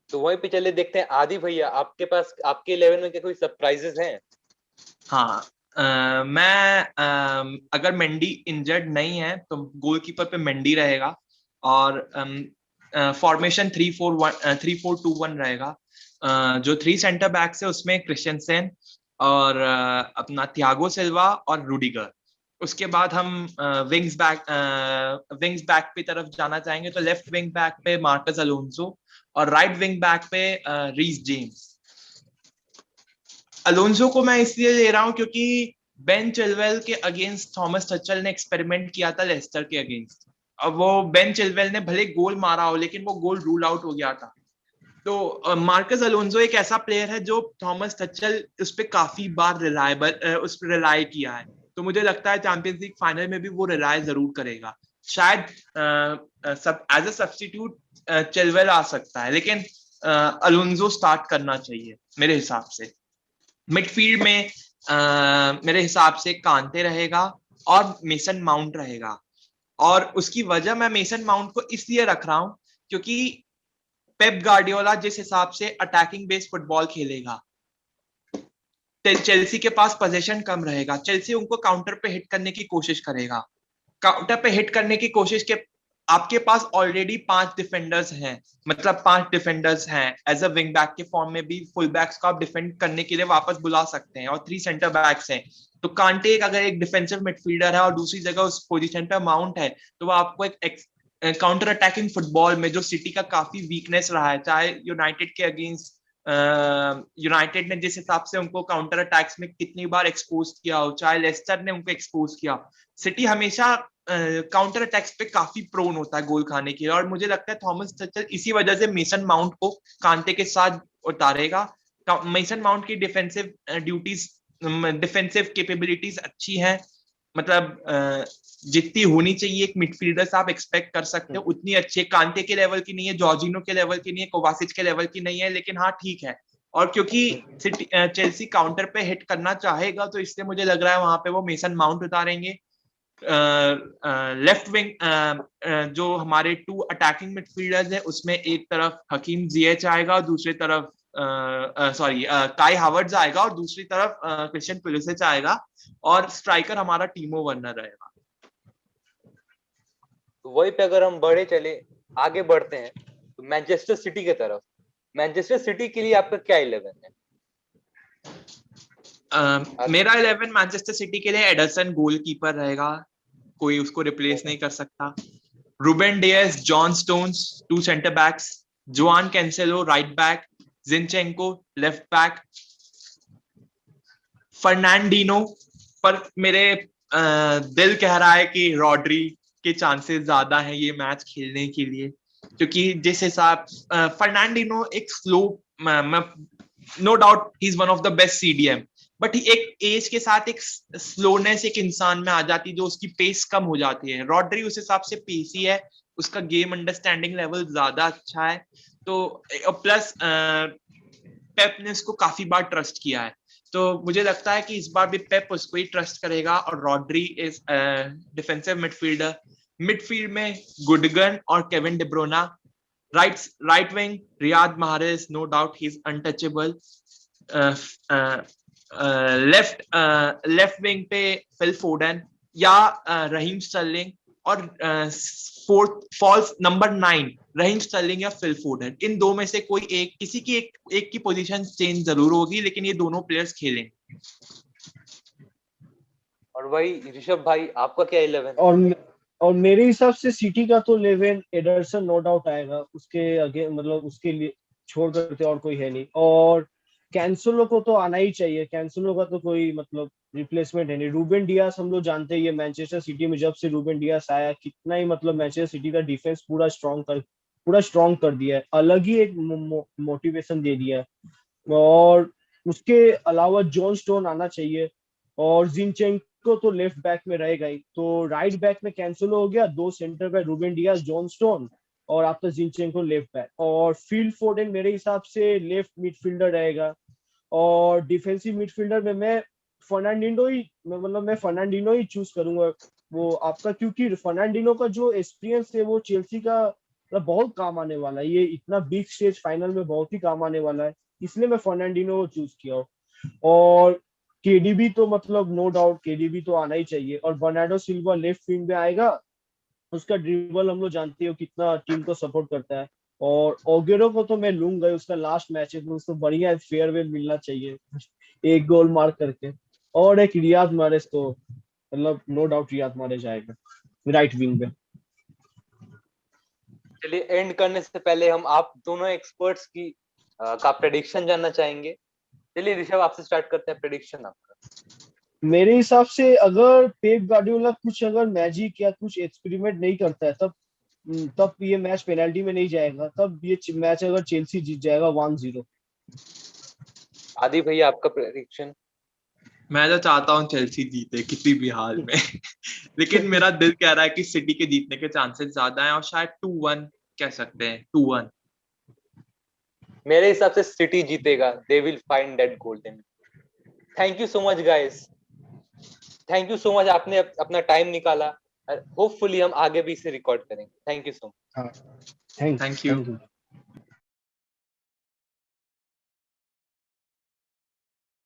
तो वहीं पे चले देखते हैं आदि भैया, आपके पास आपके 11 में क्या कोई सरप्राइजेस हैं? हाँ, मैं अगर मेंडी इंजर्ड नहीं है तो गोलकीपर पे मेंडी रहेगा, और फॉर्मेशन 3-4-2-1 रहेगा। जो 3 सेंटर बैक्स है उसमें क्रिश्चियनसेन और अपना थियागो सिल्वा और रूडिगर। उसके बाद हम विंग्स बैक पे तरफ जाना चाहेंगे, तो लेफ्ट विंग बैक पे मार्कस अलोंसो और राइट विंग बैक पे रीस जेम्स। अलोंसो को मैं इसलिए ले रहा हूं क्योंकि बेन चिलवेल के अगेंस्ट थॉमस टचल ने एक्सपेरिमेंट किया था लेस्टर के अगेंस्ट। अब वो बेन चिलवेल ने भले गोल मारा हो लेकिन वो गोल रूल आउट हो गया था। तो मार्कस अलोंसो एक ऐसा प्लेयर है जो थॉमस टचल उस पर काफी बार उस पर रिलाय किया है, तो मुझे लगता है चैंपियंस लीग फाइनल में भी वो रिलाय जरूर करेगा। शायद सब एज अ सब्स्टिट्यूट चिलवेल आ सकता है, लेकिन अलोंसो स्टार्ट करना चाहिए मेरे हिसाब से। मिडफील्ड में मेरे हिसाब से कांते रहेगा और मेसन माउंट रहेगा। और उसकी वजह मैं मेसन माउंट को इसलिए रख रहा हूं क्योंकि पेप गार्डियोला जिस हिसाब से अटैकिंग बेस्ड फुटबॉल खेलेगा, चेल्सी के पास पोजीशन कम रहेगा, चेल्सी उनको काउंटर पे हिट करने की कोशिश करेगा। काउंटर पे हिट करने की कोशिश के आपके पास ऑलरेडी 5 डिफेंडर्स हैं, मतलब 5 डिफेंडर्स हैं एज अ विंग बैक के फॉर्म में भी, फुल बैक्स को आप डिफेंड करने के लिए वापस बुला सकते हैं, और 3 सेंटर बैक्स हैं। तो कांटे अगर एक डिफेंसिव मिडफील्डर है और दूसरी जगह उस पोजीशन पे माउंट है, तो वो आपको एक काउंटर अटैकिंग फुटबॉल में, जो सिटी का काफी वीकनेस रहा है, चाहे यूनाइटेड के अगेंस्ट यूनाइटेड ने जिस हिसाब से उनको काउंटर अटैक्स में कितनी बार एक्सपोज किया हो, चाहे लेस्टर ने उनको एक्सपोज किया, सिटी हमेशा काउंटर अटैक्स पे काफी प्रोन होता है गोल खाने के लिए। और मुझे लगता है थॉमस टचल इसी वजह से मेसन माउंट को कांटे के साथ उतारेगा। मेसन माउंट की डिफेंसिव ड्यूटीज, डिफेंसिव कैपेबिलिटीज अच्छी हैं, मतलब जितनी होनी चाहिए एक मिडफील्डर से आप एक्सपेक्ट कर सकते हो उतनी अच्छी है। कांटे के लेवल की नहीं है, जॉर्जिनो के लेवल की नहीं है, कोवासिच के लेवल की नहीं है, लेकिन हाँ ठीक है। और क्योंकि चेल्सी काउंटर पे हिट करना चाहेगा, तो इसलिए मुझे लग रहा है वहां पे वो मेसन माउंट उतारेंगे। लेफ्ट विंग जो हमारे 2 अटैकिंग मिडफील्डर्स हैं, उसमें एक तरफ हकीम जिएच आएगा और दूसरी तरफ काई हावर्ट्स आएगा, और दूसरी तरफ क्रिश्चियन पुलिसिच आएगा, और स्ट्राइकर हमारा टीमो वर्नर रहेगा। तो वही पे अगर हम आगे बढ़ते हैं तो मैनचेस्टर सिटी की तरफ, मैनचेस्टर सिटी के लिए आपका क्या 11 है? मेरा 11 मैनचेस्टर सिटी के लिए एडरसन गोलकीपर रहेगा, कोई उसको रिप्लेस नहीं कर सकता। Ruben Dias, John Stones 2 centre backs, Joao Cancelo right back, Zinchenko left back, Fernandinho पर मेरे दिल कह रहा है कि रॉड्री के चांसेस ज्यादा हैं ये मैच खेलने के लिए, क्योंकि जिस हिसाब फर्नांडिनो एक slow, no doubt he is one of the best CDM, but एक एज के साथ एक स्लोनेस एक इंसान में आ जाती है, जो उसकी पेस कम हो जाती है। रॉड्री उस हिसाब से पेसी है, उसका गेम अंडरस्टैंडिंग लेवल ज्यादा अच्छा है, तो प्लस पेप ने उसको काफी बार ट्रस्ट किया है, तो मुझे लगता है कि इस बार भी पेप उसको ही ट्रस्ट करेगा। और Rodri is defensive midfielder. Midfield में गुडगन और Kevin De Bruyne, right wing Riyad Mahrez, no doubt he is untouchable. Left wing पे फिल फोडन या रहीम स्टर्लिंग, और फॉल्स नंबर 9 रहीम स्टर्लिंग या फिल फोडन, इन दो में से कोई एक, किसी की एक की पोजीशन चेंज जरूर होगी, लेकिन ये दोनों प्लेयर्स खेलेंगे। और वही ऋषभ भाई, आपका क्या 11? और मेरे हिसाब से सिटी का तो 11 एडरसन नो डाउट आएगा, उसके आगे मतलब उसके लिए छोड़ करके और कोई है नहीं। और कैंसेलो को तो आना ही चाहिए, कैंसेलो का तो कोई मतलब रिप्लेसमेंट है नहीं। रूबेन डियास हम लोग जानते ही है, मैनचेस्टर सिटी में जब से रूबेन डियास आया कितना ही मतलब मैनचेस्टर सिटी का डिफेंस पूरा स्ट्रॉन्ग कर दिया है, अलग ही एक मोटिवेशन दे दिया है। और उसके अलावा जॉन स्टोन आना चाहिए, और जिनचेंको तो लेफ्ट बैक में रहेगा ही। तो राइट बैक में कैंसेलो हो गया, 2 centre back Ruben Dias, John Stone, और आपका जिनचेंको लेफ्ट बैक, और फील फोर्डन मेरे हिसाब से लेफ्ट मिडफील्डर रहेगा। और डिफेंसिव मिडफील्डर में मैं फर्नांडिनो ही चूज करूंगा वो आपका, क्योंकि फर्नांडिनो का जो एक्सपीरियंस है वो चेल्सी का मतलब बहुत काम आने वाला है, ये इतना बिग स्टेज फाइनल में बहुत ही काम आने वाला है, इसलिए मैं फर्नांडिनो को चूज किया। और केडीबी तो मतलब नो डाउट केडीबी तो आना ही चाहिए, और बर्नार्डो सिल्वा लेफ्ट विंग में आएगा, उसका ड्रिबल हम लोग जानते हो कितना टीम को सपोर्ट करता है। और ओगेरो को तो मैं लूंगा, उसका लास्ट मैच है तो उसको बढ़िया फेयरवेल मिलना चाहिए एक गोल मार करके। और एक रियाद मारेज तो मतलब नो डाउट रियाद मारेज आएगा राइट विंग पे। चलिए, एंड करने से पहले हम आप दोनों एक्सपर्ट्स की का प्रेडिक्शन जानना चाहेंगे। चलिए ऋषभ, आपसे स्टार्ट करते हैं, प्रेडिक्शन आपका। मेरे हिसाब से अगर पेप गार्डियोला कुछ अगर मैजिक या कुछ एक्सपेरिमेंट नहीं करता है, तब ये मैच पेनल्टी में नहीं जाएगा, तब ये मैच अगर चेल्सी जीत जाएगा 1-0। आदि भैया, आपका प्रेडिक्शन? मैं तो चाहता हूँ चेल्सी जीते किसी भी हाल में लेकिन मेरा दिल कह रहा है कि सिटी के जीतने के चांसेस ज्यादा हैं, और शायद 2-1 कह सकते हैं, 2-1। मेरे हिसाब से सिटी जीतेगा, they will find that golden. Thank you so much guys, thank you so much, आपने अपना टाइम निकाला। होपफुली हम आगे भी इसे रिकॉर्ड करेंगे। Thank you so much. Thank thank you. You.